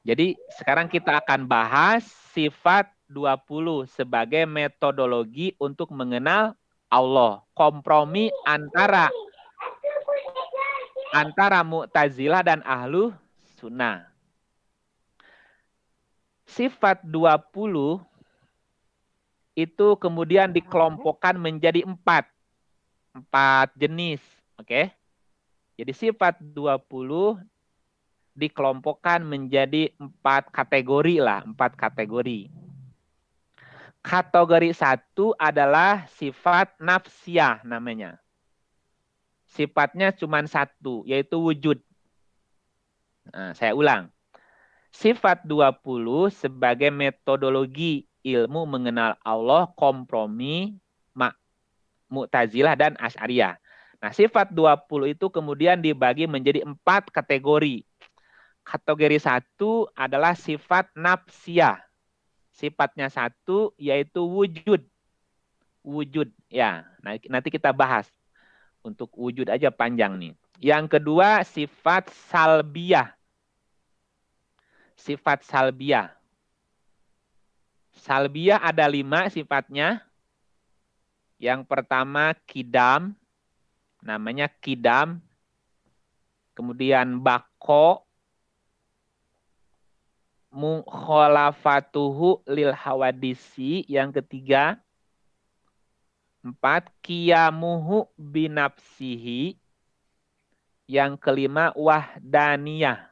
Jadi sekarang kita akan bahas sifat 20 sebagai metodologi untuk mengenal Allah. Kompromi antara Mu'tazilah dan Ahlu Sunnah. Sifat 20 itu kemudian dikelompokkan menjadi 4 jenis. Oke. Jadi sifat 20 dikelompokkan menjadi 4 kategori lah. 4 kategori. Kategori 1 adalah sifat nafsiyah namanya. Sifatnya cuma 1, yaitu wujud. Nah, saya ulang. Sifat 20 sebagai metodologi ilmu mengenal Allah, kompromi Mu'tazilah dan Asy'ariyah. Nah, sifat 20 itu kemudian dibagi menjadi 4 kategori. Kategori 1 adalah sifat nafsiyah. Sifatnya 1 yaitu wujud. wujud. Ya, nanti kita bahas. Untuk wujud aja panjang nih. Yang kedua, sifat salbiyah. Sifat salbiyah. Salbiyah ada 5 sifatnya. Yang pertama kidam, namanya kidam. Kemudian bako, mukhalafatuhu lil hawadisi. Yang ketiga, 4, qiyamuhu binafsihi. Yang kelima, wahdaniyah.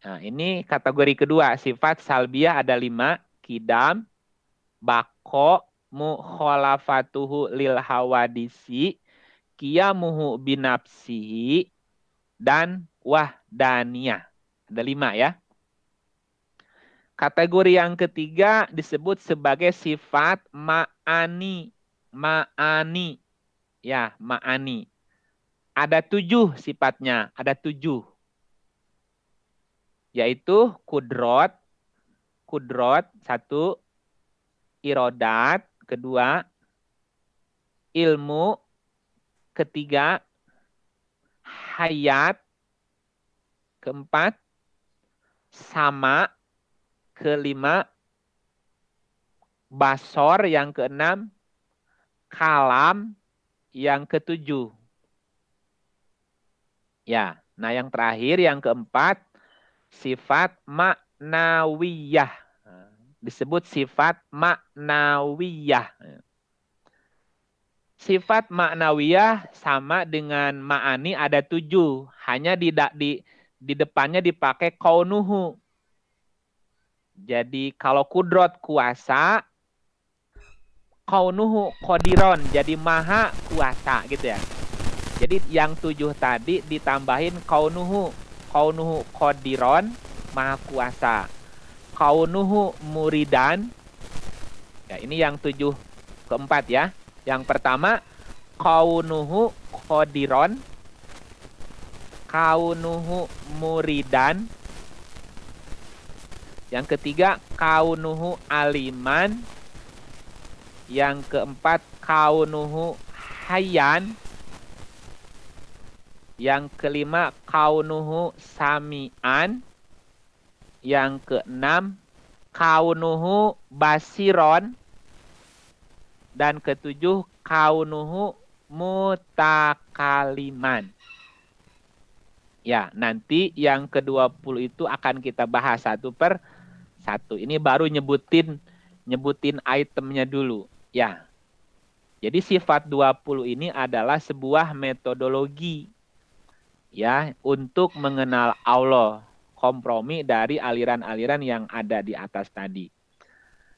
Nah, ini kategori kedua. Sifat salbiyah ada 5. Kidam, bako, mukhalafatuhu lil hawadisi, qiyamuhu binafsihi, dan wahdaniyah. Ada 5 ya. Kategori yang ketiga disebut sebagai sifat ma'ani. Ma'ani. Ya, ma'ani. Ada 7 sifatnya. Ada 7. Yaitu kudrot. Kudrot, 1. Irodat, 2. Ilmu, 3. Hayat, 4. Sama, 5. Basor, yang 6. Kalam, yang 7. Ya, nah yang terakhir, yang 4, sifat maknawiyah. Disebut sifat maknawiyah. Sifat maknawiyah sama dengan ma'ani ada 7. Hanya di depannya dipakai kaunuhu. Jadi kalau kudrot kuasa, kaunuhu qadiron, jadi maha kuasa gitu ya. Jadi yang 7 tadi ditambahin kaunuhu. Kaunuhu qadiron, maha kuasa. Kaunuhu muridan. Ya, ini yang 7 keempat ya. Yang pertama, kaunuhu qadiron. Kaunuhu muridan. Yang ketiga, kaunuhu aliman. Yang keempat, kaunuhu hayyan. Yang kelima, kaunuhu sami'an. Yang keenam, kaunuhu basiron. Dan ketujuh, kaunuhu mutakaliman. Ya, nanti yang ke-20 itu akan kita bahas 1 per 1. Ini baru nyebutin itemnya dulu. Ya. Jadi sifat 20 ini adalah sebuah metodologi ya untuk mengenal Allah, kompromi dari aliran-aliran yang ada di atas tadi.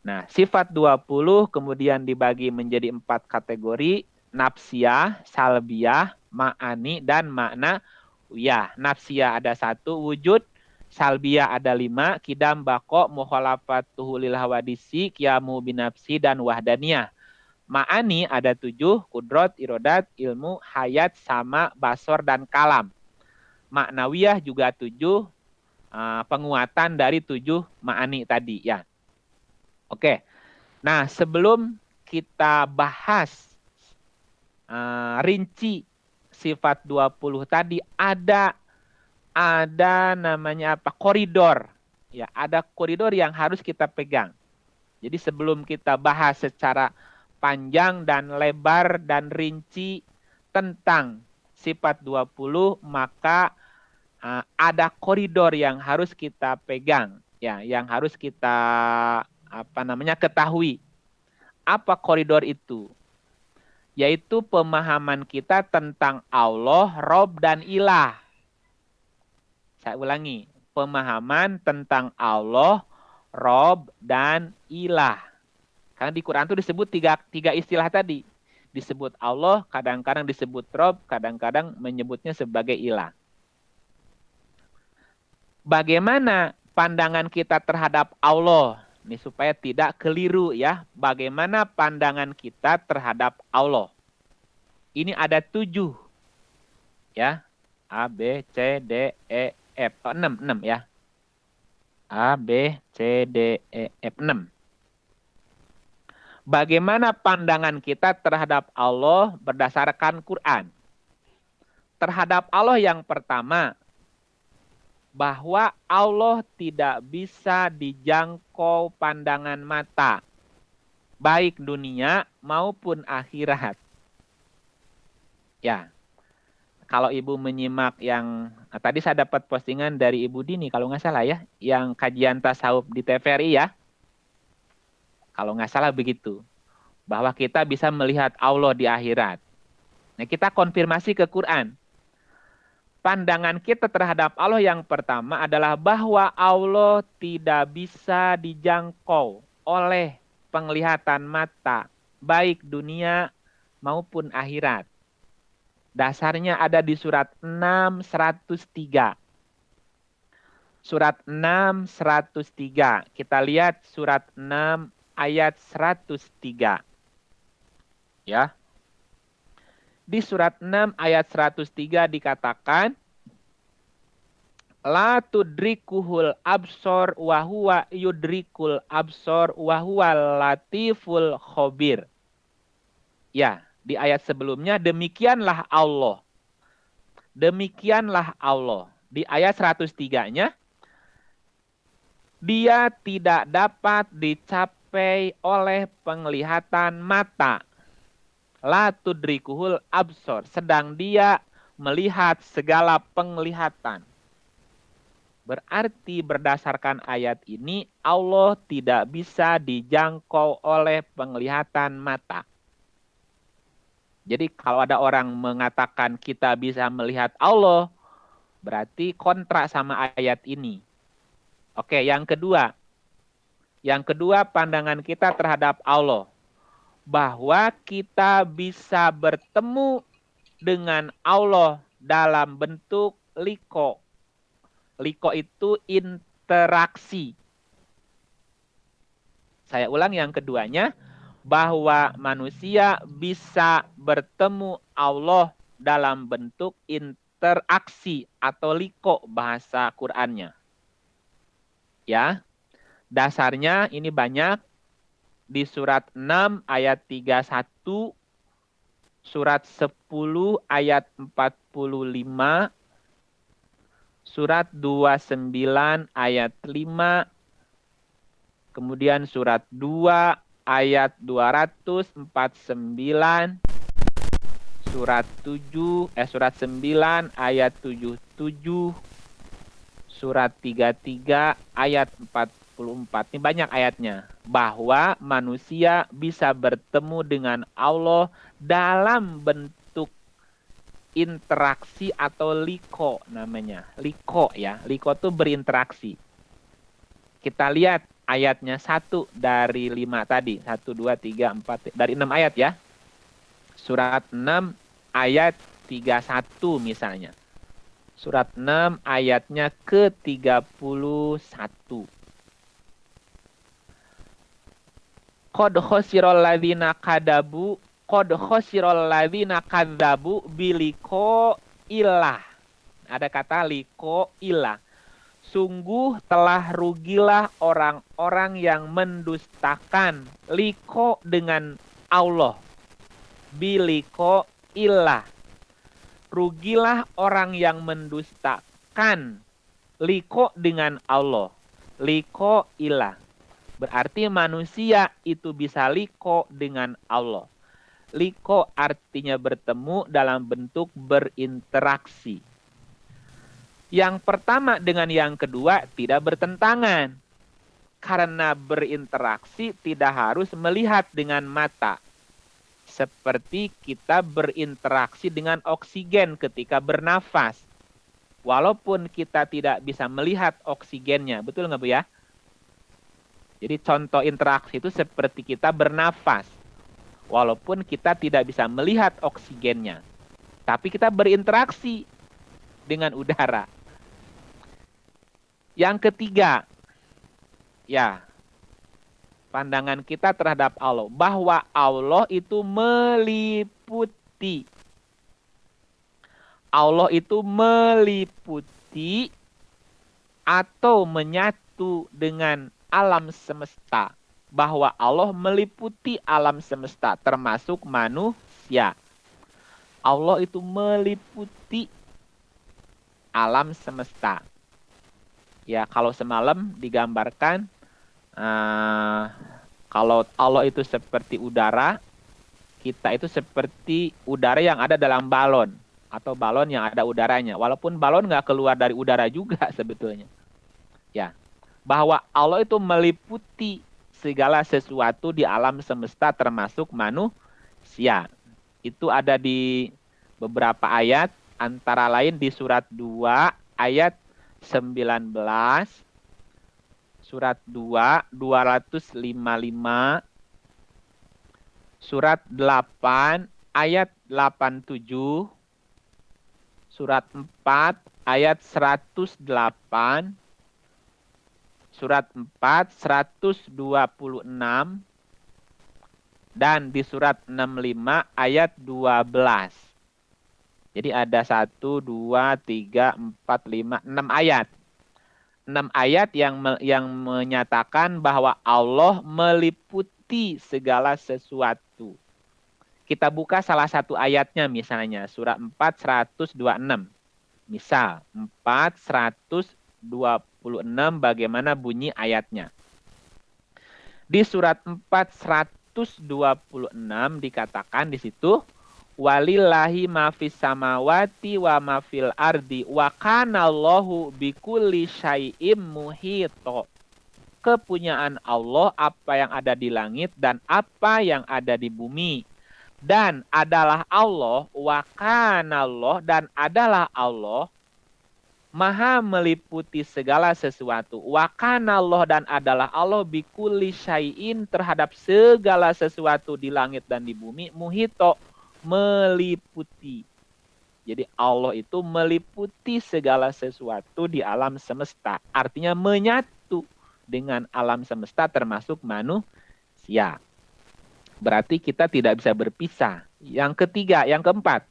Nah, sifat 20 kemudian dibagi menjadi 4 kategori, nafsiyah, salbiyah, ma'ani, dan maknawiyah. Nafsiyah ada 1, wujud. Salbiyah ada 5, kidam, bako, mukhalafatuhu lil hawadisi, qiyamu binafsi, dan wahdaniyah. Ma'ani ada 7, kudrot, irodat, ilmu, hayat, sama, basor, dan kalam. Maknawiyah juga 7, penguatan dari 7 ma'ani tadi ya. Oke. Nah, sebelum kita bahas rinci sifat 20 tadi, ada namanya apa? Koridor. Ya, ada koridor yang harus kita pegang. Jadi sebelum kita bahas secara panjang dan lebar dan rinci tentang sifat 20, maka ada koridor yang harus kita pegang, ya, yang harus kita ketahui. Apa koridor itu? Yaitu pemahaman kita tentang Allah, Rob, dan Ilah. Saya ulangi, pemahaman tentang Allah, Rob, dan Ilah. Karena di Quran itu disebut tiga istilah tadi. Disebut Allah, kadang-kadang disebut Rob, kadang-kadang menyebutnya sebagai Ilah. Bagaimana pandangan kita terhadap Allah? Ini supaya tidak keliru ya. Bagaimana pandangan kita terhadap Allah? Ini ada 7. Ya. A, B, C, D, E, F. 6 ya. A, B, C, D, E, F. 6. Bagaimana pandangan kita terhadap Allah berdasarkan Quran? Terhadap Allah yang pertama, bahwa Allah tidak bisa dijangkau pandangan mata, baik dunia maupun akhirat. Ya, kalau Ibu menyimak yang tadi saya dapat postingan dari Ibu Dini, kalau nggak salah ya, yang kajian tasawuf di TVRI ya, kalau nggak salah begitu, bahwa kita bisa melihat Allah di akhirat. Nah, kita konfirmasi ke Quran. Pandangan kita terhadap Allah yang pertama adalah bahwa Allah tidak bisa dijangkau oleh penglihatan mata, baik dunia maupun akhirat. Dasarnya ada di surat 6, 103. Surat 6, 103. Kita lihat surat 6 ayat 103. Ya. Di surat 6 ayat 103 dikatakan, la tudrikuhul absor wa huwa yudrikul absor wa huwa latiful khobir. Ya, di ayat sebelumnya demikianlah Allah. Demikianlah Allah. Di ayat 103-nya, dia tidak dapat dicapai oleh penglihatan mata. La tudrikuhul absor, sedang dia melihat segala penglihatan. Berarti berdasarkan ayat ini Allah tidak bisa dijangkau oleh penglihatan mata. Jadi kalau ada orang mengatakan kita bisa melihat Allah, berarti kontra sama ayat ini. Oke, yang kedua. Yang kedua pandangan kita terhadap Allah, bahwa kita bisa bertemu dengan Allah dalam bentuk liko. Liko itu interaksi. Saya ulang yang keduanya, bahwa manusia bisa bertemu Allah dalam bentuk interaksi atau liko bahasa Qur'annya. Ya, dasarnya ini banyak. Di surat 6 ayat 31, surat 10 ayat 45, surat 29 ayat 5, kemudian surat 2 ayat 249, surat 9 ayat 77, surat 33 ayat 44. Ini banyak ayatnya. Bahwa manusia bisa bertemu dengan Allah dalam bentuk interaksi atau liko namanya. Liko ya. Liko itu berinteraksi. Kita lihat ayatnya 1 dari 5 tadi. 1, 2, 3, 4. Dari 6 ayat ya. Surat 6 ayat 31 misalnya. Surat 6 ayatnya ke-31. Qad khosiral ladzina kadzabu biliko ilah. Ada kata liko ilah. Sungguh telah rugilah orang-orang yang mendustakan liko dengan Allah. Biliko ilah. Rugilah orang yang mendustakan liko dengan Allah. Liko ilah. Berarti manusia itu bisa liko dengan Allah. Liko artinya bertemu dalam bentuk berinteraksi. Yang pertama dengan yang kedua tidak bertentangan. Karena berinteraksi tidak harus melihat dengan mata. Seperti kita berinteraksi dengan oksigen ketika bernafas. Walaupun kita tidak bisa melihat oksigennya. Betul nggak Bu ya? Jadi contoh interaksi itu seperti kita bernafas. Walaupun kita tidak bisa melihat oksigennya. Tapi kita berinteraksi dengan udara. Yang ketiga, ya, pandangan kita terhadap Allah. Bahwa Allah itu meliputi. Allah itu meliputi atau menyatu dengan alam semesta. bahwa Allah meliputi alam semesta termasuk manusia. Allah itu meliputi alam semesta. Ya, kalau semalam digambarkan kalau Allah itu seperti udara, kita itu seperti udara yang ada dalam balon atau balon yang ada udaranya. Walaupun balon nggak keluar dari udara juga sebetulnya. Ya, bahwa Allah itu meliputi segala sesuatu di alam semesta termasuk manusia. Itu ada di beberapa ayat, antara lain di surat 2 ayat 19, surat 2 255, surat 8 ayat 87, surat 4 ayat 108, surat 4 126, dan di surat 65 ayat 12. Jadi ada 1, 2, 3, 4, 5, 6 ayat. 6 ayat yang menyatakan bahwa Allah meliputi segala sesuatu. Kita buka salah satu ayatnya misalnya, surah 4, 126. Misal, 4, 126 bagaimana bunyi ayatnya. Di surat 4, 126 dikatakan di situ, walillahi ma fis samawati wa ma fil ardi wa kanallahu bikulli syai'im muhito. Kepunyaan Allah apa yang ada di langit dan apa yang ada di bumi. Dan adalah Allah, wa kanallah, dan adalah Allah maha meliputi segala sesuatu. Wa kanallah, dan adalah Allah bikulli syai'in, terhadap segala sesuatu di langit dan di bumi, muhito, meliputi. Jadi Allah itu meliputi segala sesuatu di alam semesta. Artinya menyatu dengan alam semesta termasuk manusia. Berarti kita tidak bisa berpisah. Yang ketiga, yang keempat.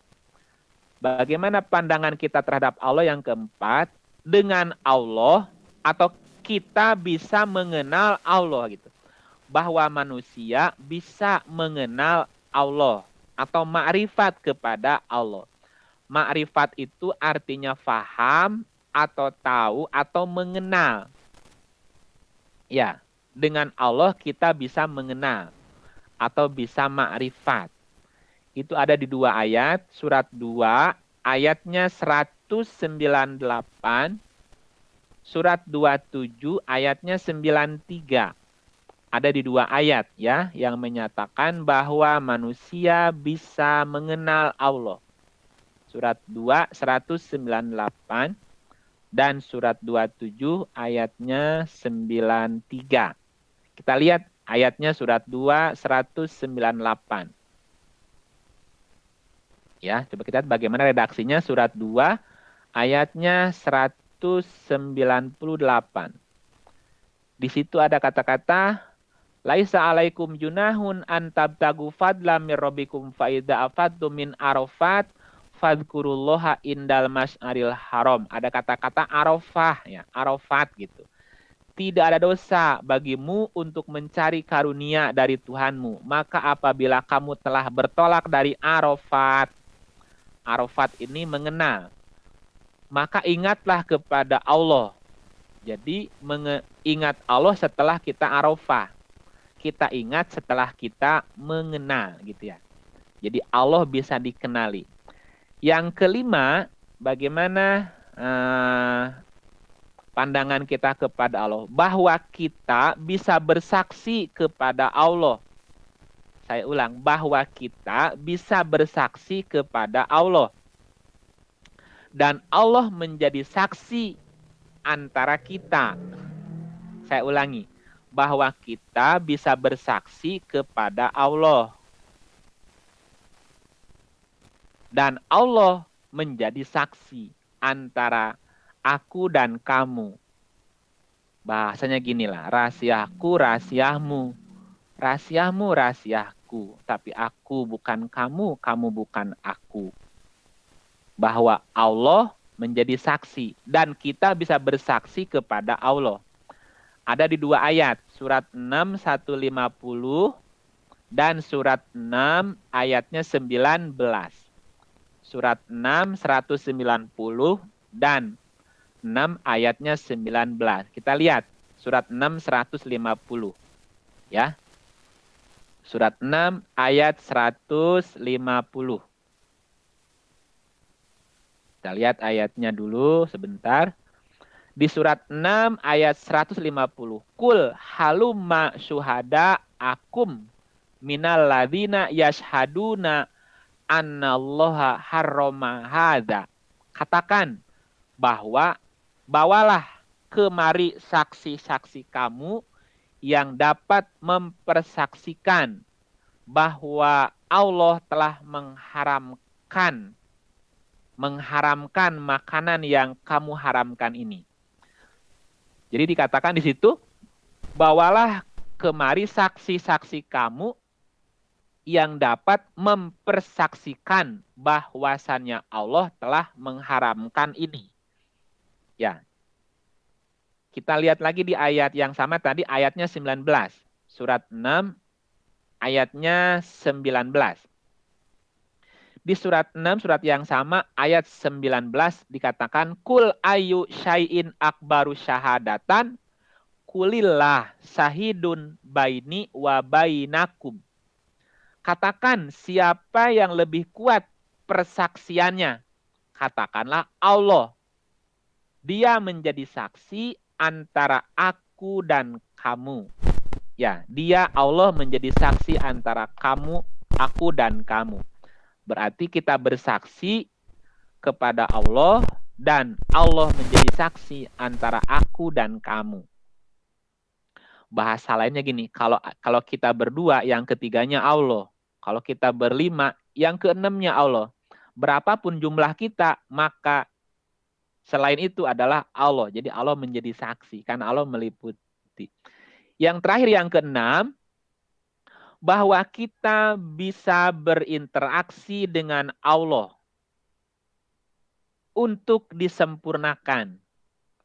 Bagaimana pandangan kita terhadap Allah? Yang keempat, dengan Allah atau kita bisa mengenal Allah gitu. Bahwa manusia bisa mengenal Allah atau ma'rifat kepada Allah. Ma'rifat itu artinya faham atau tahu atau mengenal. Ya, dengan Allah kita bisa mengenal atau bisa ma'rifat. Itu ada di 2 ayat, surat 2 ayatnya 198, surat 27 ayatnya 93. Ada di 2 ayat ya yang menyatakan bahwa manusia bisa mengenal Allah. Surat 2 198 dan surat 27 ayatnya 93. Kita lihat ayatnya surat 2 198. Ya, coba kita lihat bagaimana redaksinya surat 2 ayatnya 198. Di situ ada kata-kata laisa alaikum junahun an tabtagu fadlam mir rabbikum fa idza afadtum min arafat fadhkurullaha indal masy'aril haram. Ada kata-kata arafah ya, arafat gitu. Tidak ada dosa bagimu untuk mencari karunia dari Tuhanmu. Maka apabila kamu telah bertolak dari Arafat, Arafat ini mengenal, maka ingatlah kepada Allah. Jadi ingat Allah setelah kita Arafah. Kita ingat setelah kita mengenal gitu ya. Jadi Allah bisa dikenali. Yang kelima, bagaimana pandangan kita kepada Allah? Bahwa kita bisa bersaksi kepada Allah. Saya ulang, bahwa kita bisa bersaksi kepada Allah. Dan Allah menjadi saksi antara kita. Saya ulangi, bahwa kita bisa bersaksi kepada Allah. Dan Allah menjadi saksi antara aku dan kamu. Bahasanya ginilah, rahasiaku, rahasiamu. Rahasiamu, rahasiaku. Tapi aku bukan kamu, kamu bukan aku. Bahwa Allah menjadi saksi. Dan kita bisa bersaksi kepada Allah. Ada di 2 ayat, surat 6 150 dan surat 6 ayatnya 19. Surat 6 190 dan 6 ayatnya 19. Kita lihat surat 6 150 ya. Surat 6 ayat 150. Kita lihat ayatnya dulu sebentar. Di surat 6 ayat 150. Kul halumma syuhada akum minal ladzina yashhaduna annallaha harrama hadza. Katakan bahwa bawalah kemari saksi-saksi kamu yang dapat mempersaksikan bahwa Allah telah mengharamkan makanan yang kamu haramkan ini. Jadi dikatakan di situ, bawalah kemari saksi-saksi kamu yang dapat mempersaksikan bahwasannya Allah telah mengharamkan ini. Ya. Kita lihat lagi di ayat yang sama tadi, ayatnya 19. Surat 6, ayatnya 19. Di surat 6, surat yang sama, ayat 19 dikatakan, Kul ayu syai'in akbaru syahadatan, kulillah syahidun baini wa bainakum. Katakan siapa yang lebih kuat persaksiannya. Katakanlah Allah. Dia menjadi saksi antara aku dan kamu. Ya, dia Allah menjadi saksi antara kamu, aku dan kamu. Berarti kita bersaksi kepada Allah dan Allah menjadi saksi antara aku dan kamu. Bahasa lainnya gini, kalau kita berdua, yang ketiganya Allah. Kalau kita berlima, yang keenamnya Allah. Berapapun jumlah kita, maka selain itu adalah Allah. Jadi Allah menjadi saksi, karena Allah meliputi. Yang terakhir, yang keenam, bahwa kita bisa berinteraksi dengan Allah untuk disempurnakan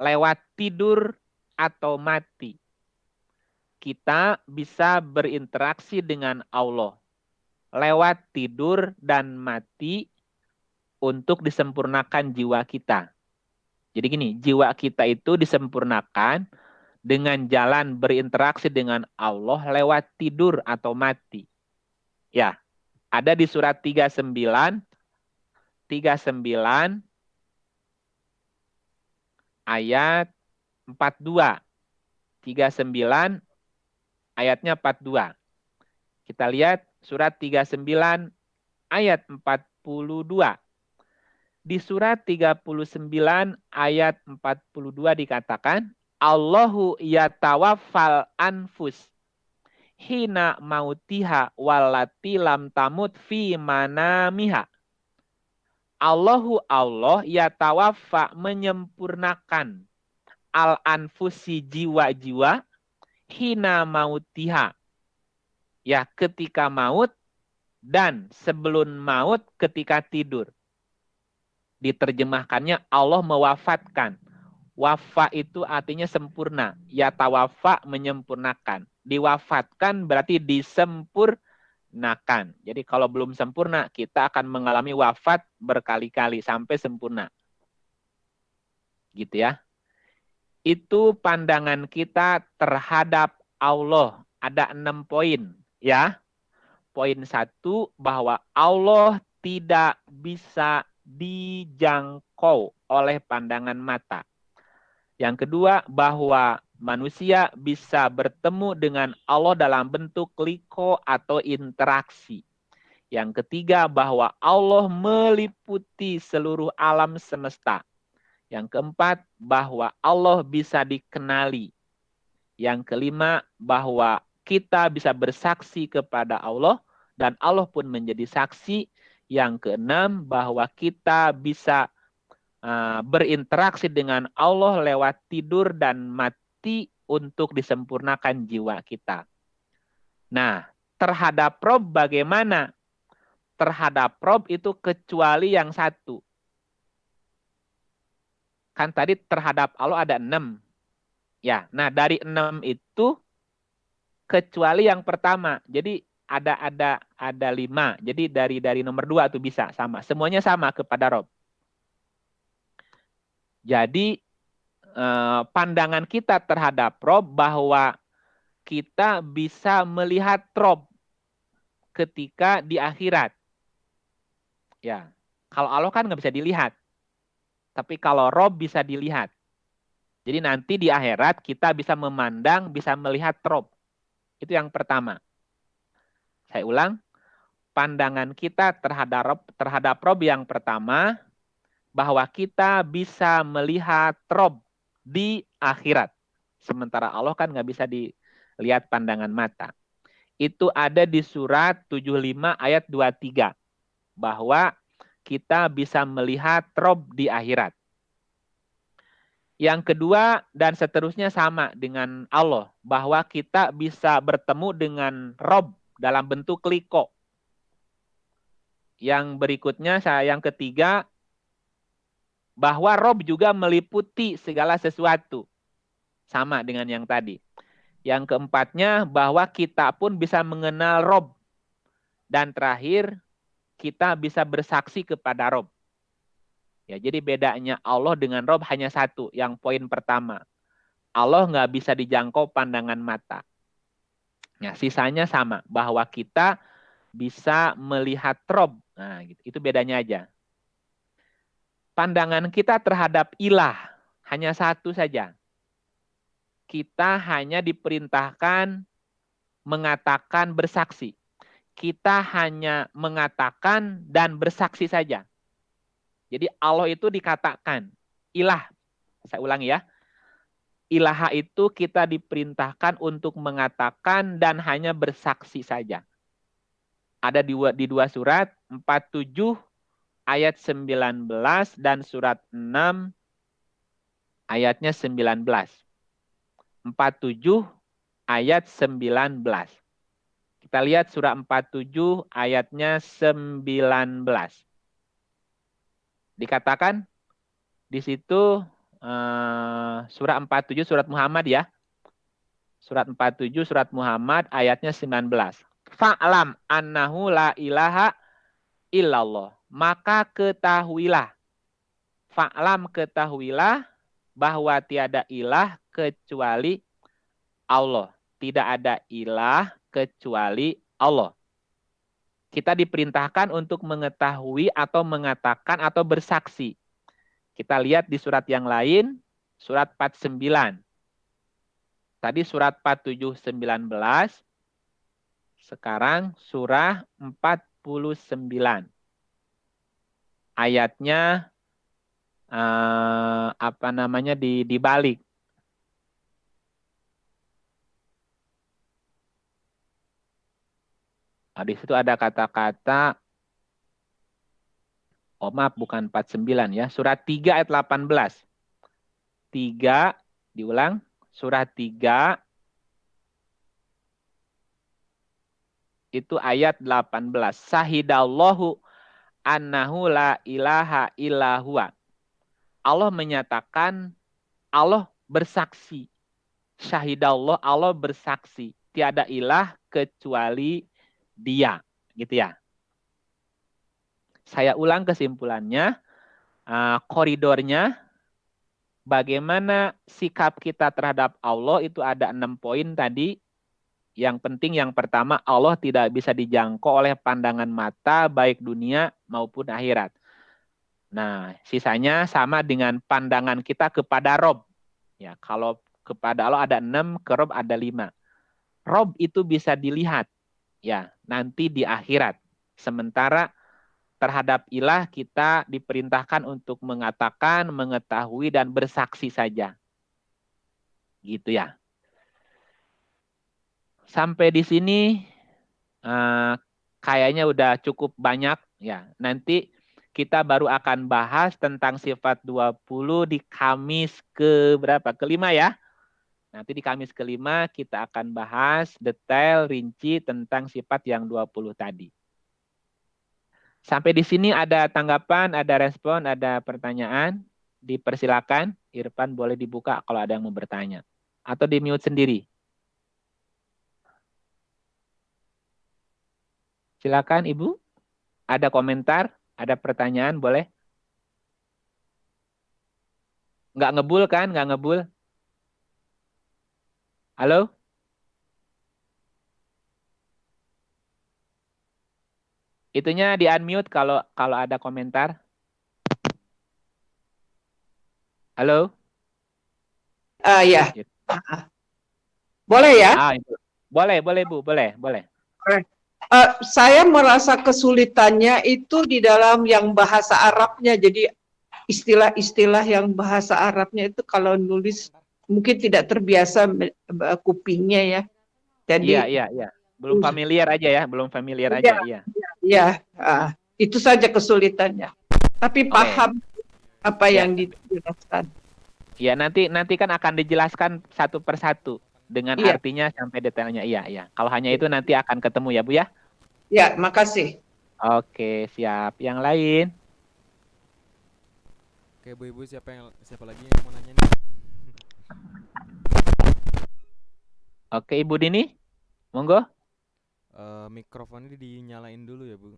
lewat tidur atau mati. Kita bisa berinteraksi dengan Allah lewat tidur dan mati untuk disempurnakan jiwa kita. Jadi gini, jiwa kita itu disempurnakan dengan jalan berinteraksi dengan Allah lewat tidur atau mati. Ya, ada di surat 39 ayat 42. 39 ayatnya 42. Kita lihat surat 39 ayat 42. Di surat 39 ayat 42 dikatakan, Allahu yatawaffal anfus hina mautiha wallati lam tamut fi manamiha. Allahu Allah yatawaffa menyempurnakan al-anfusi jiwa-jiwa hina mautiha. Ya, ketika maut dan sebelum maut ketika tidur. Diterjemahkannya Allah mewafatkan. Wafa itu artinya sempurna. Ya tawafa menyempurnakan. Diwafatkan berarti disempurnakan. Jadi kalau belum sempurna, kita akan mengalami wafat berkali-kali sampai sempurna. Gitu ya. Itu pandangan kita terhadap Allah. Ada 6 poin. Ya. Poin 1, bahwa Allah tidak bisa dijangkau oleh pandangan mata. Yang kedua, bahwa manusia bisa bertemu dengan Allah dalam bentuk liko atau interaksi. Yang ketiga, bahwa Allah meliputi seluruh alam semesta. Yang keempat, bahwa Allah bisa dikenali. Yang kelima, bahwa kita bisa bersaksi kepada Allah dan Allah pun menjadi saksi. Yang keenam, bahwa kita bisa berinteraksi dengan Allah lewat tidur dan mati untuk disempurnakan jiwa kita. Nah, terhadap Rob bagaimana? Terhadap Rob itu kecuali yang satu. Kan tadi terhadap Allah ada 6. Ya, nah dari 6 itu kecuali yang pertama. Jadi ada 5. Jadi dari nomor 2 tuh bisa sama. Semuanya sama kepada Rob. Jadi pandangan kita terhadap Rob bahwa kita bisa melihat Rob ketika di akhirat. Ya, kalau Allah kan nggak bisa dilihat. Tapi kalau Rob bisa dilihat. Jadi nanti di akhirat kita bisa memandang, bisa melihat Rob. Itu yang pertama. Saya ulang, pandangan kita terhadap Rob yang pertama, bahwa kita bisa melihat Rob di akhirat. Sementara Allah kan nggak bisa dilihat pandangan mata. Itu ada di surat 75 ayat 23. Bahwa kita bisa melihat Rob di akhirat. Yang kedua dan seterusnya sama dengan Allah. Bahwa kita bisa bertemu dengan Rob dalam bentuk liko. Yang berikutnya, yang ketiga, bahwa Rob juga meliputi segala sesuatu. Sama dengan yang tadi. Yang keempatnya, bahwa kita pun bisa mengenal Rob. Dan terakhir, kita bisa bersaksi kepada Rob. Ya, jadi bedanya Allah dengan Rob hanya satu, yang poin pertama. Allah nggak bisa dijangkau pandangan mata. Ya, sisanya sama, bahwa kita bisa melihat Rob. Nah, gitu. Itu bedanya aja. Pandangan kita terhadap ilah hanya satu saja. Kita hanya diperintahkan mengatakan bersaksi. Kita hanya mengatakan dan bersaksi saja. Jadi Allah itu dikatakan ilah. Saya ulangi ya. Ilaha itu kita diperintahkan untuk mengatakan dan hanya bersaksi saja. Ada di dua surat, 47 ayat 19 dan surat 6 ayatnya 19. 47 ayat 19. Kita lihat surah 47 ayatnya 19. Dikatakan di situ surah 47 surat Muhammad ya. Surat 47 surat Muhammad ayatnya 19. Fa'lam annahu la ilaha illallah. Maka ketahuilah. Fa'lam ketahuilah bahwa tiada ilah kecuali Allah. Tidak ada ilah kecuali Allah. Kita diperintahkan untuk mengetahui atau mengatakan atau bersaksi. Kita lihat di surat yang lain, surat 49. Tadi surat 47, 19. Sekarang surah 49. Ayatnya dibalik. Di situ ada kata-kata, maaf bukan 49 ya, surat 3 ayat 18. 3, diulang, surat 3, itu ayat 18. Sahidallahu annahu la ilaha illa huwa. Allah menyatakan, Allah bersaksi. Syahidallah, Allah bersaksi. Tiada ilah kecuali Dia. Gitu ya. Saya ulang kesimpulannya. Koridornya, bagaimana sikap kita terhadap Allah itu ada 6 poin tadi. Yang penting yang pertama, Allah tidak bisa dijangkau oleh pandangan mata, baik dunia maupun akhirat. Nah, sisanya sama dengan pandangan kita kepada Rob. Ya, kalau kepada Allah ada 6, ke Rob ada 5. Rob itu bisa dilihat. Ya, nanti di akhirat. Sementara terhadap ilah kita diperintahkan untuk mengatakan, mengetahui, dan bersaksi saja. Gitu ya. Sampai di sini kayaknya udah cukup banyak. Ya, nanti kita baru akan bahas tentang sifat 20 di Kamis ke-5 ya. Nanti di Kamis ke-5 kita akan bahas detail, rinci tentang sifat yang 20 tadi. Sampai di sini ada tanggapan, ada respon, ada pertanyaan? Dipersilakan, Irfan boleh dibuka kalau ada yang mau bertanya. Atau di mute sendiri? Silakan Ibu. Ada komentar? Ada pertanyaan? Boleh? Nggak ngebul kan? Nggak ngebul? Halo? Itunya di unmute kalau ada komentar. Halo? Ya, boleh ya? Ibu. Boleh Bu, boleh. Saya merasa kesulitannya itu di dalam yang bahasa Arabnya. Jadi istilah-istilah yang bahasa Arabnya itu kalau nulis mungkin tidak terbiasa kupingnya ya. Jadi Iya. Belum familiar aja ya, Iya. Ya, itu saja kesulitannya. Tapi paham apa yang dijelaskan. Ya, nanti kan akan dijelaskan satu persatu dengan artinya sampai detailnya. Iya. Kalau hanya itu nanti akan ketemu ya, Bu ya? Ya, makasih. Oke, siap. Yang lain? Oke, Bu, Ibu, siapa lagi yang mau nanya nih? Oke, Ibu Dini. Monggo. Mikrofonnya dinyalain dulu ya, Bu.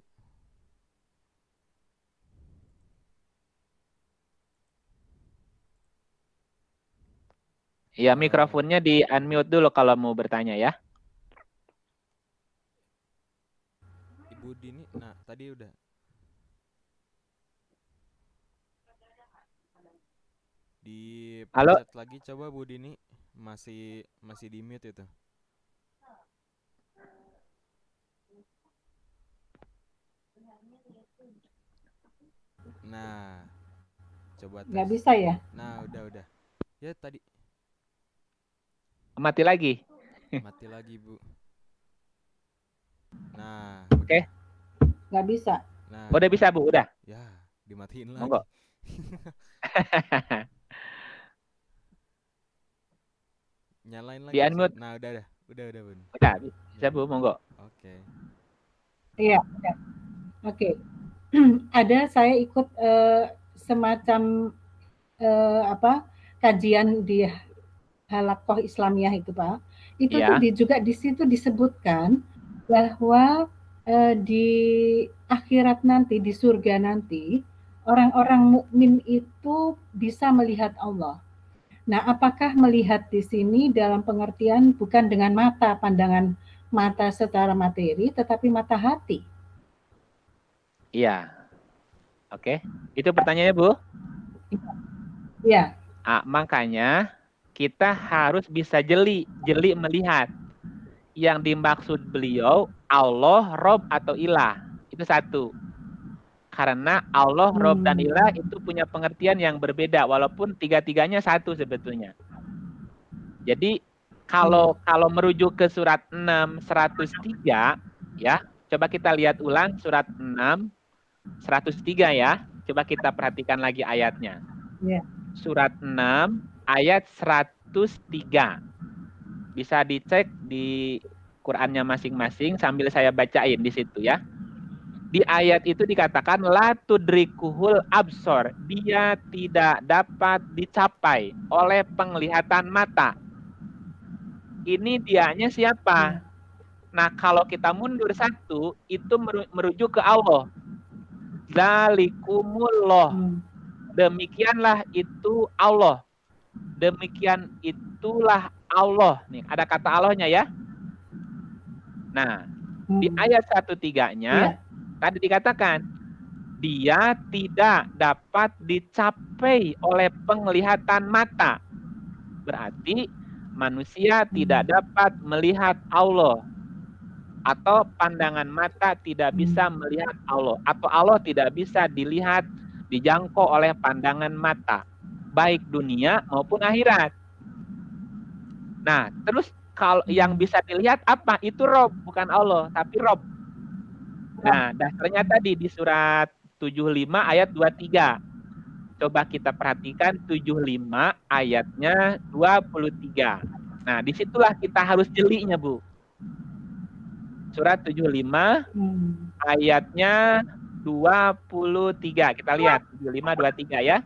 Ya, mikrofonnya di unmute dulu kalau mau bertanya ya. Ibu Dini, nah tadi udah. Dipencet lagi coba Bu Dini, masih di mute itu. Nah, coba tes. Nggak bisa ya? Nah, udah. Ya tadi. Mati lagi. Mati lagi, Bu. Nah. Oke. Nggak bisa. Nah. Udah bisa, Bu, udah. Ya, dimatiin lagi. Monggo. Nyalain lagi. Di unmute. Nah, udah, Bun. Udah, bisa Bu, monggo. Oke. Iya. Oke. Ada saya ikut semacam kajian di Halakoh Islamiyah itu, Pak. Itu tuh juga di situ disebutkan bahwa di akhirat nanti, di surga nanti, orang-orang mukmin itu bisa melihat Allah. Nah, apakah melihat di sini dalam pengertian bukan dengan mata, pandangan mata secara materi, tetapi mata hati? Iya. Oke. Itu pertanyaannya, Bu? Iya. Makanya kita harus bisa jeli melihat. Yang dimaksud beliau Allah, Rob atau Ilah. Itu satu. Karena Allah, Rob, dan Ilah itu punya pengertian yang berbeda, walaupun tiga-tiganya satu sebetulnya. Jadi kalau merujuk ke surat 6, 103, ya, coba kita lihat ulang surat 6, 103 ya. Coba kita perhatikan lagi ayatnya. Surat 6, ayat 103. Bisa dicek di Qur'annya masing-masing sambil saya bacain di situ ya. Di ayat itu dikatakan la tudrikuhul absor, dia tidak dapat dicapai oleh penglihatan mata. Ini dianya siapa? Nah, kalau kita mundur satu, itu merujuk ke Allah. Dzalikumullah. Demikianlah itu Allah. Demikian itulah Allah. Nih, ada kata Allahnya ya. Nah, di ayat 103-nya tadi dikatakan dia tidak dapat dicapai oleh penglihatan mata. Berarti manusia tidak dapat melihat Allah, atau pandangan mata tidak bisa melihat Allah, atau Allah tidak bisa dilihat, dijangkau oleh pandangan mata, baik dunia maupun akhirat. Nah, terus kalau yang bisa dilihat apa? Itu Rob, bukan Allah, tapi Rob. Nah, dasarnya tadi di surat 75 ayat 23. Coba kita perhatikan 75 ayatnya 23. Nah, disitulah kita harus jelinya, Bu. Surat 75 ayatnya 23. Kita lihat 75 23 ya.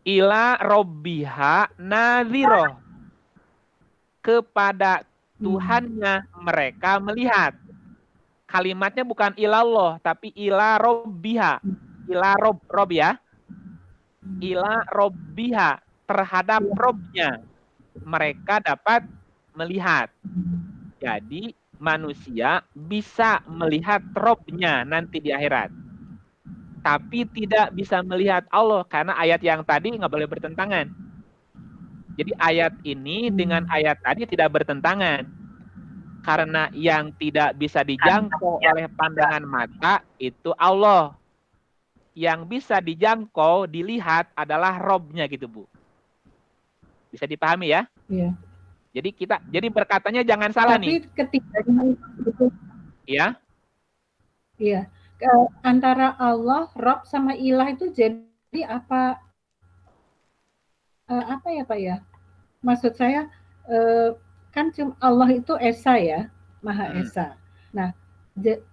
ila robbiha nadhiroh. Kepada Tuhannya mereka melihat. Kalimatnya bukan ilallah, tapi ila robbiha. Ila rob ya. Ila robbiha. Terhadap robnya. Mereka dapat melihat. Jadi manusia bisa melihat robnya nanti di akhirat. Tapi tidak bisa melihat Allah. Karena ayat yang tadi nggak boleh bertentangan. Jadi ayat ini dengan ayat tadi tidak bertentangan. Karena yang tidak bisa dijangkau oleh pandangan mata itu Allah. Yang bisa dijangkau, dilihat adalah Robnya gitu, Bu. Bisa dipahami ya? Iya. Jadi berkatanya jangan salah nih. Tapi ketiganya itu, ya. Iya. Antara Allah, Rob sama ilah itu jadi apa ya Pak ya? Maksud saya kan Allah itu Esa ya, Maha Esa. Nah,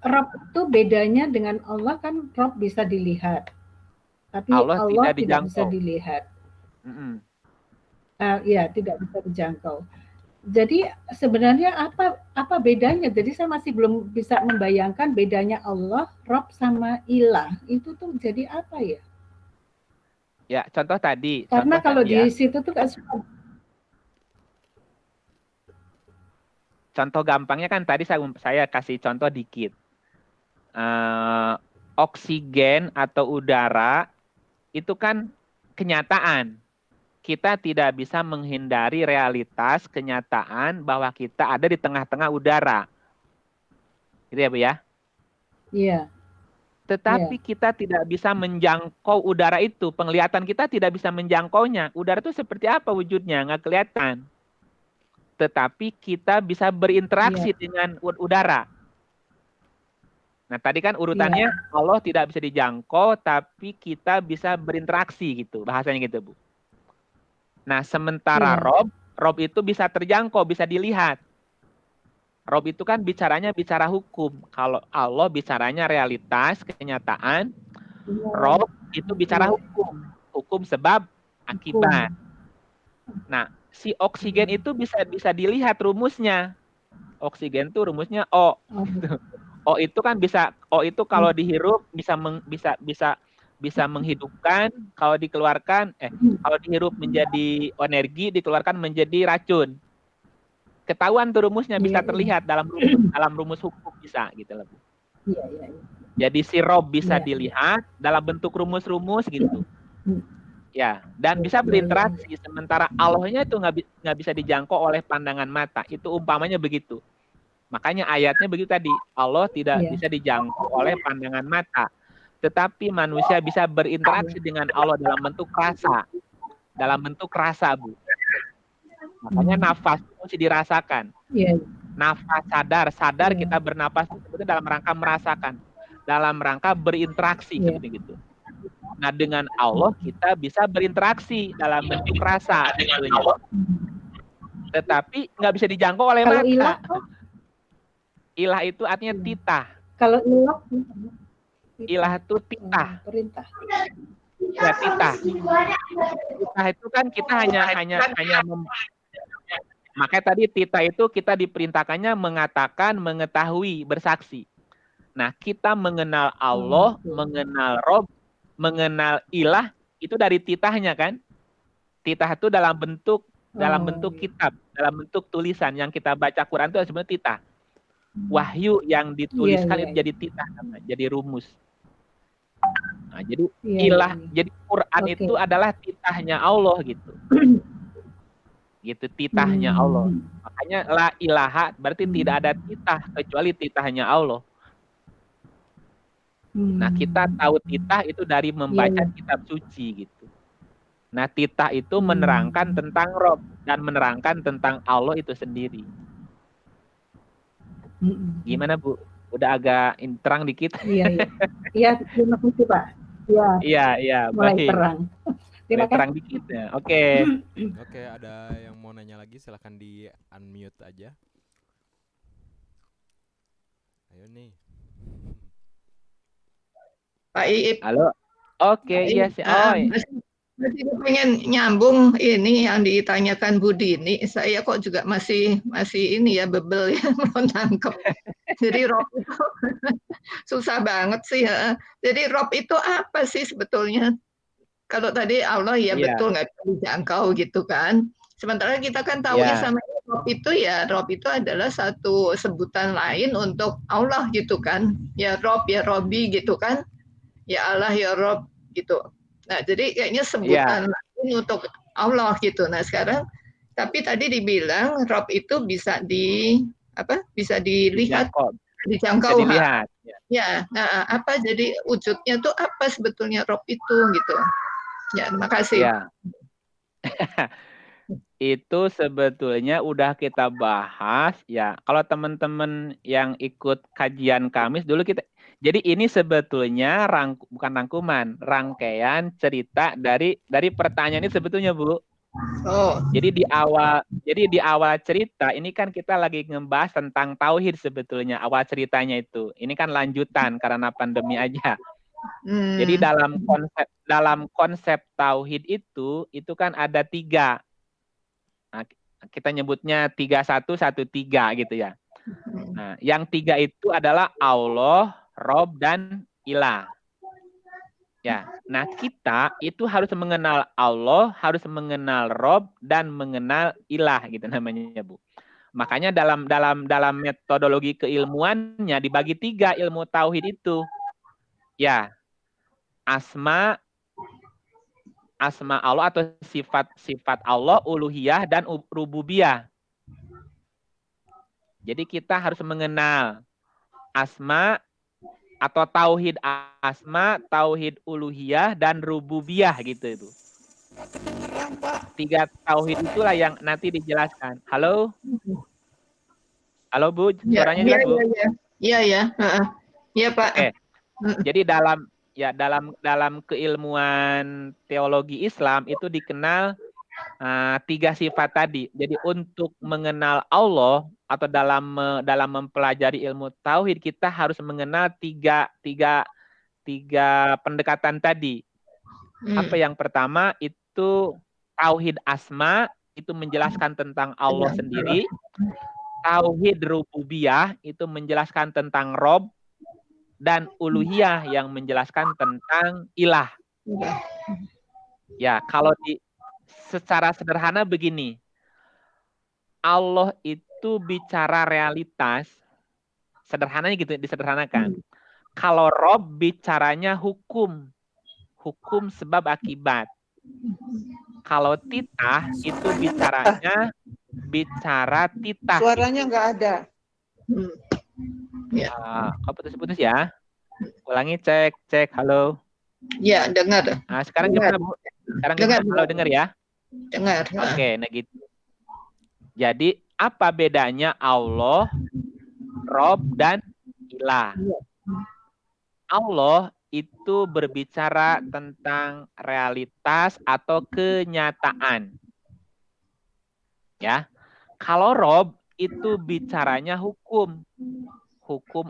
Rob itu bedanya dengan Allah kan Rob bisa dilihat, tapi Allah tidak bisa dilihat. Ya, tidak bisa dijangkau. Jadi sebenarnya apa bedanya? Jadi saya masih belum bisa membayangkan bedanya Allah, Rob sama ilah. Itu tuh jadi apa ya? Ya, contoh tadi. Karena contoh kalau tadi di situ tuh kan contoh gampangnya kan tadi saya kasih contoh dikit. Oksigen atau udara itu kan kenyataan. Kita tidak bisa menghindari realitas kenyataan bahwa kita ada di tengah-tengah udara. Gitu ya, Bu ya? Iya. Tetapi kita tidak bisa menjangkau udara itu. Penglihatan kita tidak bisa menjangkaunya. Udara itu seperti apa wujudnya? Nggak kelihatan. Tetapi kita bisa berinteraksi dengan udara. Nah, tadi kan urutannya Allah tidak bisa dijangkau, tapi kita bisa berinteraksi gitu. Bahasanya gitu, Bu. Nah, sementara Rob itu bisa terjangkau, bisa dilihat. Rob itu kan bicara hukum. Kalau Allah bicaranya realitas, kenyataan. Rob itu bicara hukum. Hukum sebab akibat. Nah, si oksigen itu bisa dilihat rumusnya. Oksigen itu rumusnya O. O itu kan O itu kalau dihirup bisa menghidupkan, kalau dikeluarkan kalau dihirup menjadi energi, dikeluarkan menjadi racun. Ketahuan tuh rumusnya, bisa terlihat dalam rumus hukum bisa gitu loh, Bu. Iya. Jadi si Rob bisa dilihat dalam bentuk rumus-rumus gitu. Ya, dan bisa berinteraksi. Sementara Allahnya itu nggak bisa dijangkau oleh pandangan mata. Itu umpamanya begitu. Makanya ayatnya begitu tadi. Allah tidak bisa dijangkau oleh pandangan mata. Tetapi manusia bisa berinteraksi dengan Allah dalam bentuk rasa. Dalam bentuk rasa, Bu. Makanya nafas itu mesti dirasakan. Nafas sadar kita bernapas itu sebetulnya dalam rangka merasakan. Dalam rangka berinteraksi seperti gitu. Nah, dengan Allah kita bisa berinteraksi dalam bentuk rasa. Tetapi nggak bisa dijangkau oleh mata. Ilah itu artinya titah. Kalau ilah itu titah. Perintah. Ya, titah. Titah itu kan kita hanya makanya tadi titah itu kita diperintahkannya mengatakan, mengetahui, bersaksi. Nah, kita mengenal Allah, mengenal Rob, mengenal ilah itu dari titahnya kan? Titah itu dalam bentuk kitab, dalam bentuk tulisan yang kita baca Quran itu sebenarnya titah. Wahyu yang dituliskan itu jadi titah, jadi rumus. Nah, jadi jadi Quran itu adalah titahnya Allah gitu. Gitu, titahnya Allah. Makanya la ilaha berarti tidak ada titah kecuali titahnya Allah. Nah, kita tahu titah itu dari membaca kitab suci gitu. Nah, titah itu menerangkan tentang Rob dan menerangkan tentang Allah itu sendiri. Gimana, Bu? Udah agak terang dikit? Iya, terima kasih, Pak. Iya, mulai baik. terang. Mulai terang dikit ya. Oke. Oke, ada yang mau nanya lagi, silahkan di unmute aja. Ayo nih. Pak Iip. Halo. Oke, iya sih. Jadi pengen nyambung ini yang ditanyakan Bu Dini. Saya kok juga masih ini ya bebel ya mau nangkep. Jadi rob itu susah banget sih. Ya. Jadi rob itu apa sih sebetulnya? Kalau tadi Allah ya Iya, betul nggak bisa dijangkau gitu kan. Sementara kita kan taunya iya, sama rob itu adalah satu sebutan lain untuk Allah gitu kan. Ya rob ya Robi gitu kan. Ya Allah ya Rob gitu. Nah, jadi kayaknya iya. sebutan lain untuk Allah gitu. Nah, sekarang tapi tadi dibilang Rob itu bisa Bisa dilihat, Dijangkau, bisa dijangkau. dilihat. Ya. Ya, nah, apa jadi wujudnya tuh apa sebetulnya Rob itu gitu. Ya, terima kasih. Iya. Itu sebetulnya udah kita bahas ya. Kalau teman-teman yang ikut kajian Kamis dulu jadi ini sebetulnya bukan rangkuman, rangkaian cerita dari pertanyaan ini sebetulnya, Bu. Oh. Jadi di awal cerita ini kan kita lagi ngebahas tentang tauhid sebetulnya awal ceritanya itu. Ini kan lanjutan karena pandemi aja. Jadi dalam konsep tauhid itu kan ada 3. Nah, kita nyebutnya 3113 gitu ya. Nah, yang 3 itu adalah Allah, Rob, dan Ilah. Ya, nah kita itu harus mengenal Allah, harus mengenal Rob, dan mengenal Ilah gitu namanya, Bu. Makanya dalam metodologi keilmuannya dibagi 3 ilmu tauhid itu. Ya, asma Allah atau sifat Allah, uluhiyah dan rububiyah. Jadi kita harus mengenal asma atau tauhid asma, tauhid uluhiyah dan rububiyah gitu itu. 3 tauhid itulah yang nanti dijelaskan. Halo? Halo Bu, suaranya jelas Bu? Iya. Iya Pak. Oke. Jadi dalam keilmuan teologi Islam itu dikenal 3 sifat tadi. Jadi untuk mengenal Allah atau dalam mempelajari ilmu tauhid kita harus mengenal tiga pendekatan tadi. Apa yang pertama itu tauhid asma, itu menjelaskan tentang Allah sendiri. Tauhid rububiyah itu menjelaskan tentang Rob, dan uluhiyah yang menjelaskan tentang ilah. Ya, kalau secara sederhana begini. Allah itu bicara realitas, sederhananya gitu, disederhanakan. Kalau Rob bicaranya hukum sebab akibat. Kalau titah itu bicara titah. Suaranya nggak ada. Ya. Kok putus-putus ya? Ulangi, cek, halo. Ya, dengar. Nah, sekarang gimana, Bu? Sekarang dengar. Halo, dengar ya? Dengar. Oke, nah gitu. Jadi, apa bedanya Allah, Rob, dan Ilah? Allah itu berbicara tentang realitas atau kenyataan. Ya. Kalau Rob itu bicaranya hukum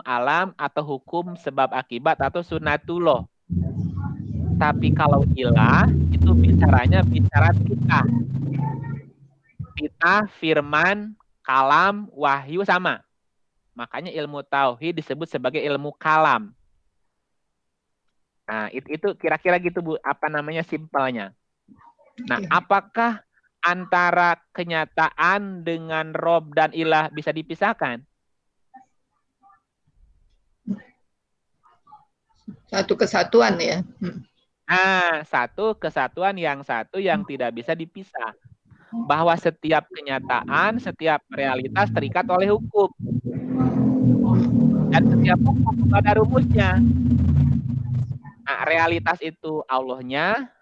alam atau hukum sebab akibat atau sunatullah. Tapi kalau ilah itu bicara titah. Titah, firman, kalam, wahyu sama. Makanya ilmu tauhid disebut sebagai ilmu kalam. Nah, itu kira-kira gitu Bu, apa namanya simpelnya. Nah, apakah antara kenyataan dengan Rob dan ilah bisa dipisahkan? Satu kesatuan ya. Nah, satu kesatuan, yang satu yang tidak bisa dipisah. Bahwa setiap kenyataan, setiap realitas terikat oleh hukum. Dan setiap hukum ada rumusnya. Nah, realitas itu Allahnya,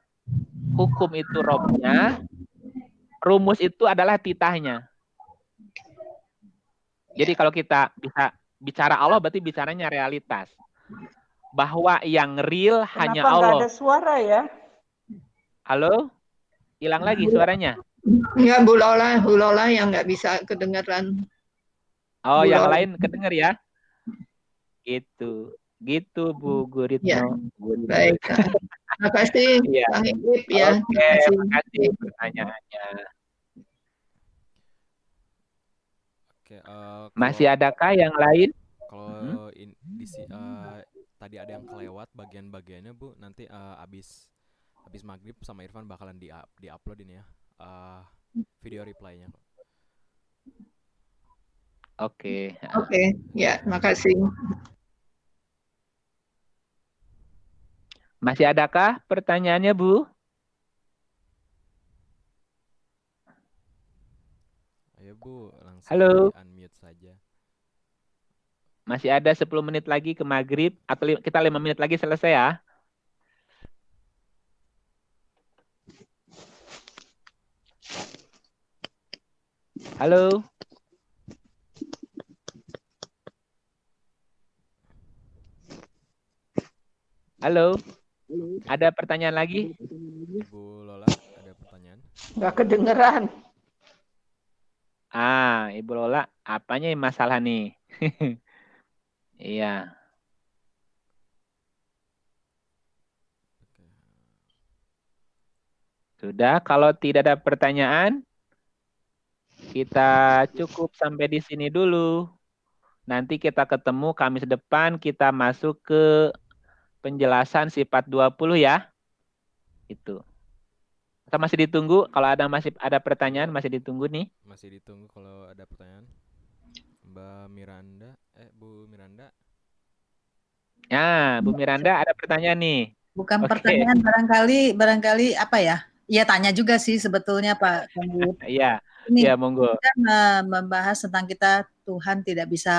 hukum itu Robnya, rumus itu adalah titahnya. Jadi kalau kita bisa bicara Allah berarti bicaranya realitas. Bahwa yang real hanya Allah. Kenapa nggak ada suara ya? Halo? Hilang lagi suaranya? Enggak, Bu Lola yang nggak bisa kedengaran. Oh, yang lain kedengar ya? Gitu Bu Guritno. Ya. Baik. Makasih Iya. Kang Ip ya. Oke, makasih pertanyaannya. Oke, Masih adakah yang lain? kalau tadi ada yang kelewat bagian-bagiannya Bu, nanti abis maghrib sama Irfan bakalan di-upload ini ya, video reply-nya kok. Oke. Oke, ya, makasih. Masih adakah pertanyaannya, Bu? Ayo Bu, langsung Halo. di-unmute saja. Masih ada 10 menit lagi ke maghrib, atau kita 5 menit lagi selesai ya. Halo. Halo. Ada pertanyaan lagi? Ibu Lola, ada pertanyaan? Nggak kedengeran. Ibu Lola, apanya yang masalah nih? Iya. Sudah, kalau tidak ada pertanyaan, kita cukup sampai di sini dulu. Nanti kita ketemu Kamis depan, kita masuk ke penjelasan sifat 20 ya. Itu. Kita masih ditunggu, kalau masih ada pertanyaan masih ditunggu nih. Masih ditunggu kalau ada pertanyaan. Mbak Miranda, Bu Miranda. Ya, Bu Miranda ada pertanyaan nih. Bukan Oke. pertanyaan, barangkali apa ya? Iya, tanya juga sih sebetulnya Pak Kang. Iya, Ini ya monggo. kita membahas tentang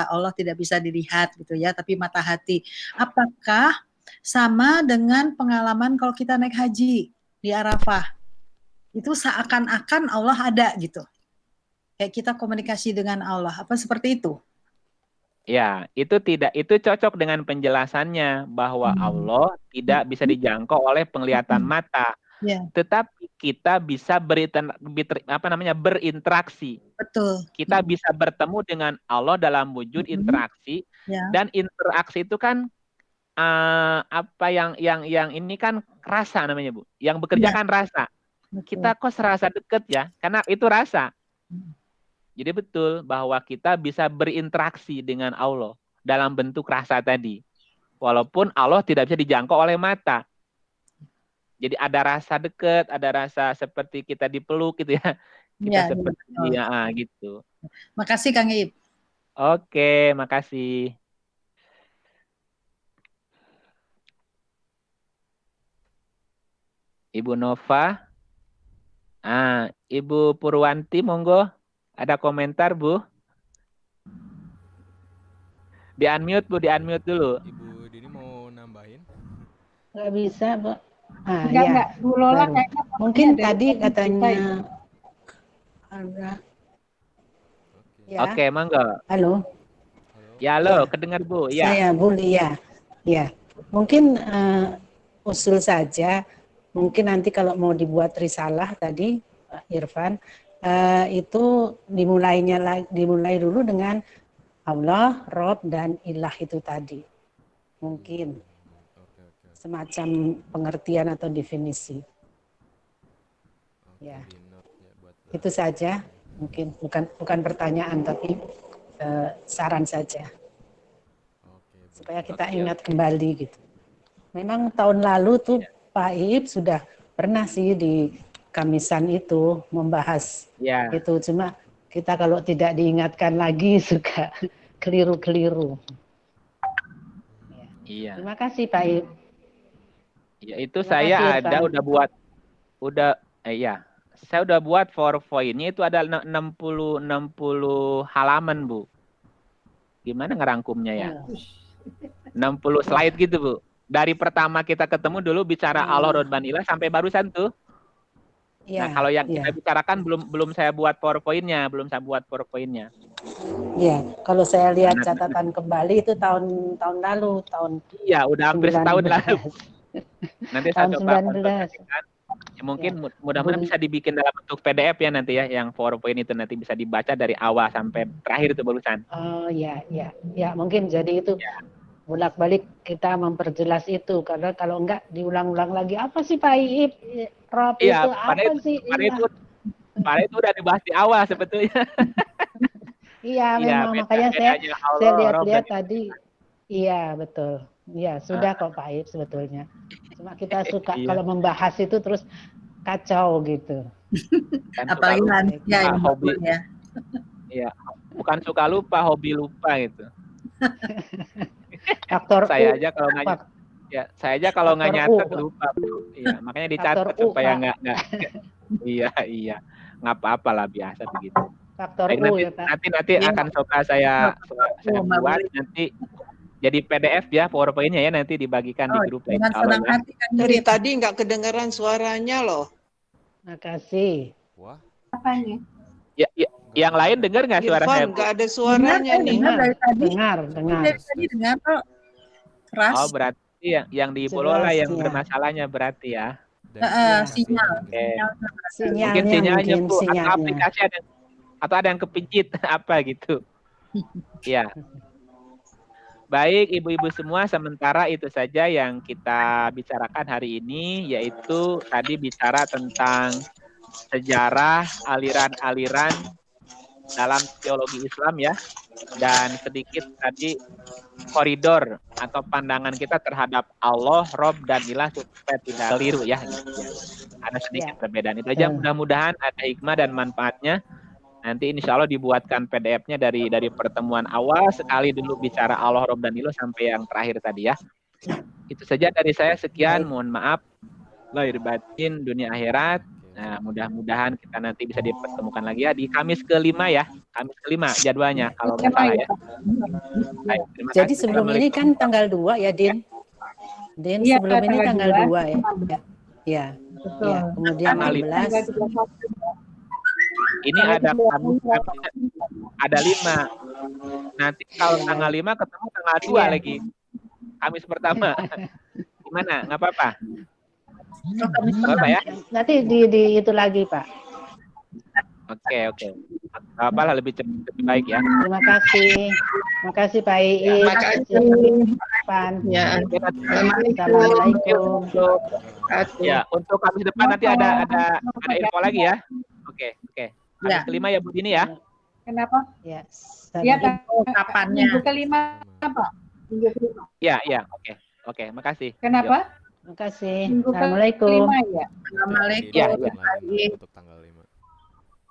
Allah tidak bisa dilihat gitu ya, tapi mata hati. Apakah sama dengan pengalaman kalau kita naik haji di Arafah? Itu seakan-akan Allah ada gitu. Kayak kita komunikasi dengan Allah. Apa seperti itu? Ya, itu cocok dengan penjelasannya bahwa Allah tidak bisa dijangkau oleh penglihatan mata. Ya. Tetapi kita bisa berinteraksi. Betul. Kita bisa bertemu dengan Allah dalam wujud interaksi. Ya. Dan interaksi itu kan apa yang ini kan rasa namanya, Bu. Yang bekerja kan rasa. Betul. Kita kok serasa deket ya, karena itu rasa. Jadi betul bahwa kita bisa berinteraksi dengan Allah dalam bentuk rasa tadi. Walaupun Allah tidak bisa dijangkau oleh mata. Jadi ada rasa dekat, ada rasa seperti kita dipeluk gitu ya. Kita seperti gitu. Makasih Kang Ip. Oke, makasih. Ibu Nova. Ibu Purwanti monggo. Ada komentar, Bu? Di-unmute, Bu, di-unmute dulu. Ibu Dini mau nambahin? Nggak bisa, Bu. Enggak, Bu Lola kayaknya mungkin tadi katanya Ya. Oke, monggo. Halo. Ya, halo, kedengar, Bu. Ya. Saya Bu Lia. Ya. Mungkin usul saja, mungkin nanti kalau mau dibuat risalah tadi, Pak Irfan, itu dimulai dulu dengan Allah, Rob, dan Ilah itu tadi. Mungkin semacam pengertian atau definisi. Ya. Itu saja. Mungkin bukan pertanyaan tapi saran saja. Supaya kita ingat kembali gitu. Memang tahun lalu tuh Pak Iip sudah pernah sih di Kamisan itu membahas itu, cuma kita kalau tidak diingatkan lagi suka keliru-keliru. Iya. Terima kasih Pak Iip. Ya, itu saya ada saya udah buat PowerPoint-nya itu ada 60 halaman, Bu. Gimana ngerangkumnya ya? 60 slide gitu, Bu. Dari pertama kita ketemu dulu bicara Allah dan Ilah sampai barusan tuh. Nah, kalau yang kita bicarakan belum saya buat PowerPoint-nya, Iya, kalau saya lihat catatan kembali itu tahun lalu, Iya, udah hampir setahun lalu. Nanti saya coba 19. Ya, mungkin mudah-mudahan bisa dibikin dalam bentuk PDF ya nanti ya, yang PowerPoint itu nanti bisa dibaca dari awal sampai terakhir itu barusan. Oh ya, mungkin jadi itu bolak-balik kita memperjelas itu, karena kalau enggak diulang-ulang lagi, apa sih Pak Iip, Rob Iya, itu apa sih? pada itu udah dibahas di awal sebetulnya. Iya, Iya, memang makanya saya Allah, Rob, lihat-lihat dan tadi. Iya, betul. Iya, sudah kok Pak Iip sebetulnya. Cuma kita suka Iya. kalau membahas itu terus kacau gitu. kan Apalagi suka lansia lupa, yang hobi. ya. Iya, bukan suka lupa, hobi lupa gitu. Faktor Saya U. aja kalau nggak Faktor nyatet U. lupa, Bro. Iya, makanya Faktor dicatat U, supaya Pak. nggak. Iya, nggak apa-apa lah, biasa begitu. Faktor Baik, U ya Pak. nanti Iya. akan coba saya Mbak buat Budi. nanti jadi PDF ya, PowerPoint-nya ya, nanti dibagikan di grup Dengan insya Allah senang ya. hati kan Dari Iip. tadi nggak kedengeran suaranya loh. Makasih. Wah, Apanya? Ya, yang lain dengar nggak suara saya, Irfan Bu? nggak ada suaranya Dengar, nih. dengar dari tadi. Dengar. Dari tadi dengar kok keras. Oh, berarti yang di Ibu Jelas, Lola yang ya. bermasalahnya berarti ya. dari Sinyal. Oke. Sinyalnya Mungkin sinyalnya, Bu, atau sinyalnya. aplikasi ada yang kepincit apa gitu. Ya. Baik, ibu-ibu semua, sementara itu saja yang kita bicarakan hari ini, yaitu tadi bicara tentang sejarah aliran-aliran dalam teologi Islam ya, dan sedikit tadi koridor atau pandangan kita terhadap Allah, Rob, dan Ilah supaya tidak keliru ya. Gitu ya. Ada sedikit perbedaan itu aja. Mudah-mudahan ada hikmah dan manfaatnya. Nanti insya Allah dibuatkan PDF-nya dari pertemuan awal sekali dulu bicara Allah, Rob, dan Ilah sampai yang terakhir tadi ya. Itu saja dari saya. Sekian, mohon maaf lahir batin dunia akhirat. Nah, mudah-mudahan kita nanti bisa dipertemukan lagi ya di Kamis ke-5 ya. Kamis ke-5 jadwalnya kalau nggak salah ya. Baik, terima Jadi kasih. sebelum ini kan tanggal 2 ya, Din? Din, Iya, sebelum ini tanggal 2 ya? Ya. Betul. Ya, kemudian Tanggal 16. Ini ada ada 5. Nanti kalau tanggal 5 ketemu tanggal 2 Iya. lagi. Kamis pertama. Gimana? Nggak apa-apa? Nggak apa ya? Nanti di itu lagi, Pak. Oke. Nggak apa lah, lebih cepat lebih baik ya. Terima kasih. Terima kasih Pak Iip. Terima kasih. Pan. Ya. Assalamualaikum. Untuk Kamis depan nanti ada info lagi ya. Oke. Kamis ke-5 ya Bu Dini ya. Kenapa? Ya. Iya, kapannya? Minggu ke-5 apa? Minggu ke-5. Iya. Oke. Makasih. Kenapa? Terima kasih. Minggu Assalamualaikum. ke-5 ya. Assalamualaikum. Iya. untuk tanggal 5.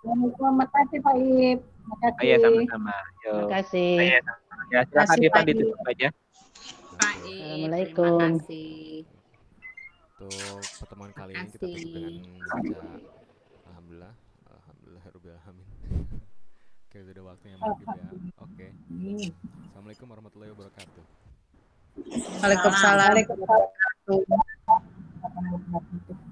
Terima kasih Pak Ip. Terima kasih. Iya, sama-sama. Terima kasih. Ya, silakan Ipan ditutup aja. Pak Ip, Assalamualaikum. terima kasih. Untuk pertemuan kali ini kita tutup dengan membaca alhamdulillah rabbil alamin. Oke, sudah waktunya maghrib ya. Oke. Assalamualaikum warahmatullahi wabarakatuh. Waalaikumsalam. Waalaikumsalam.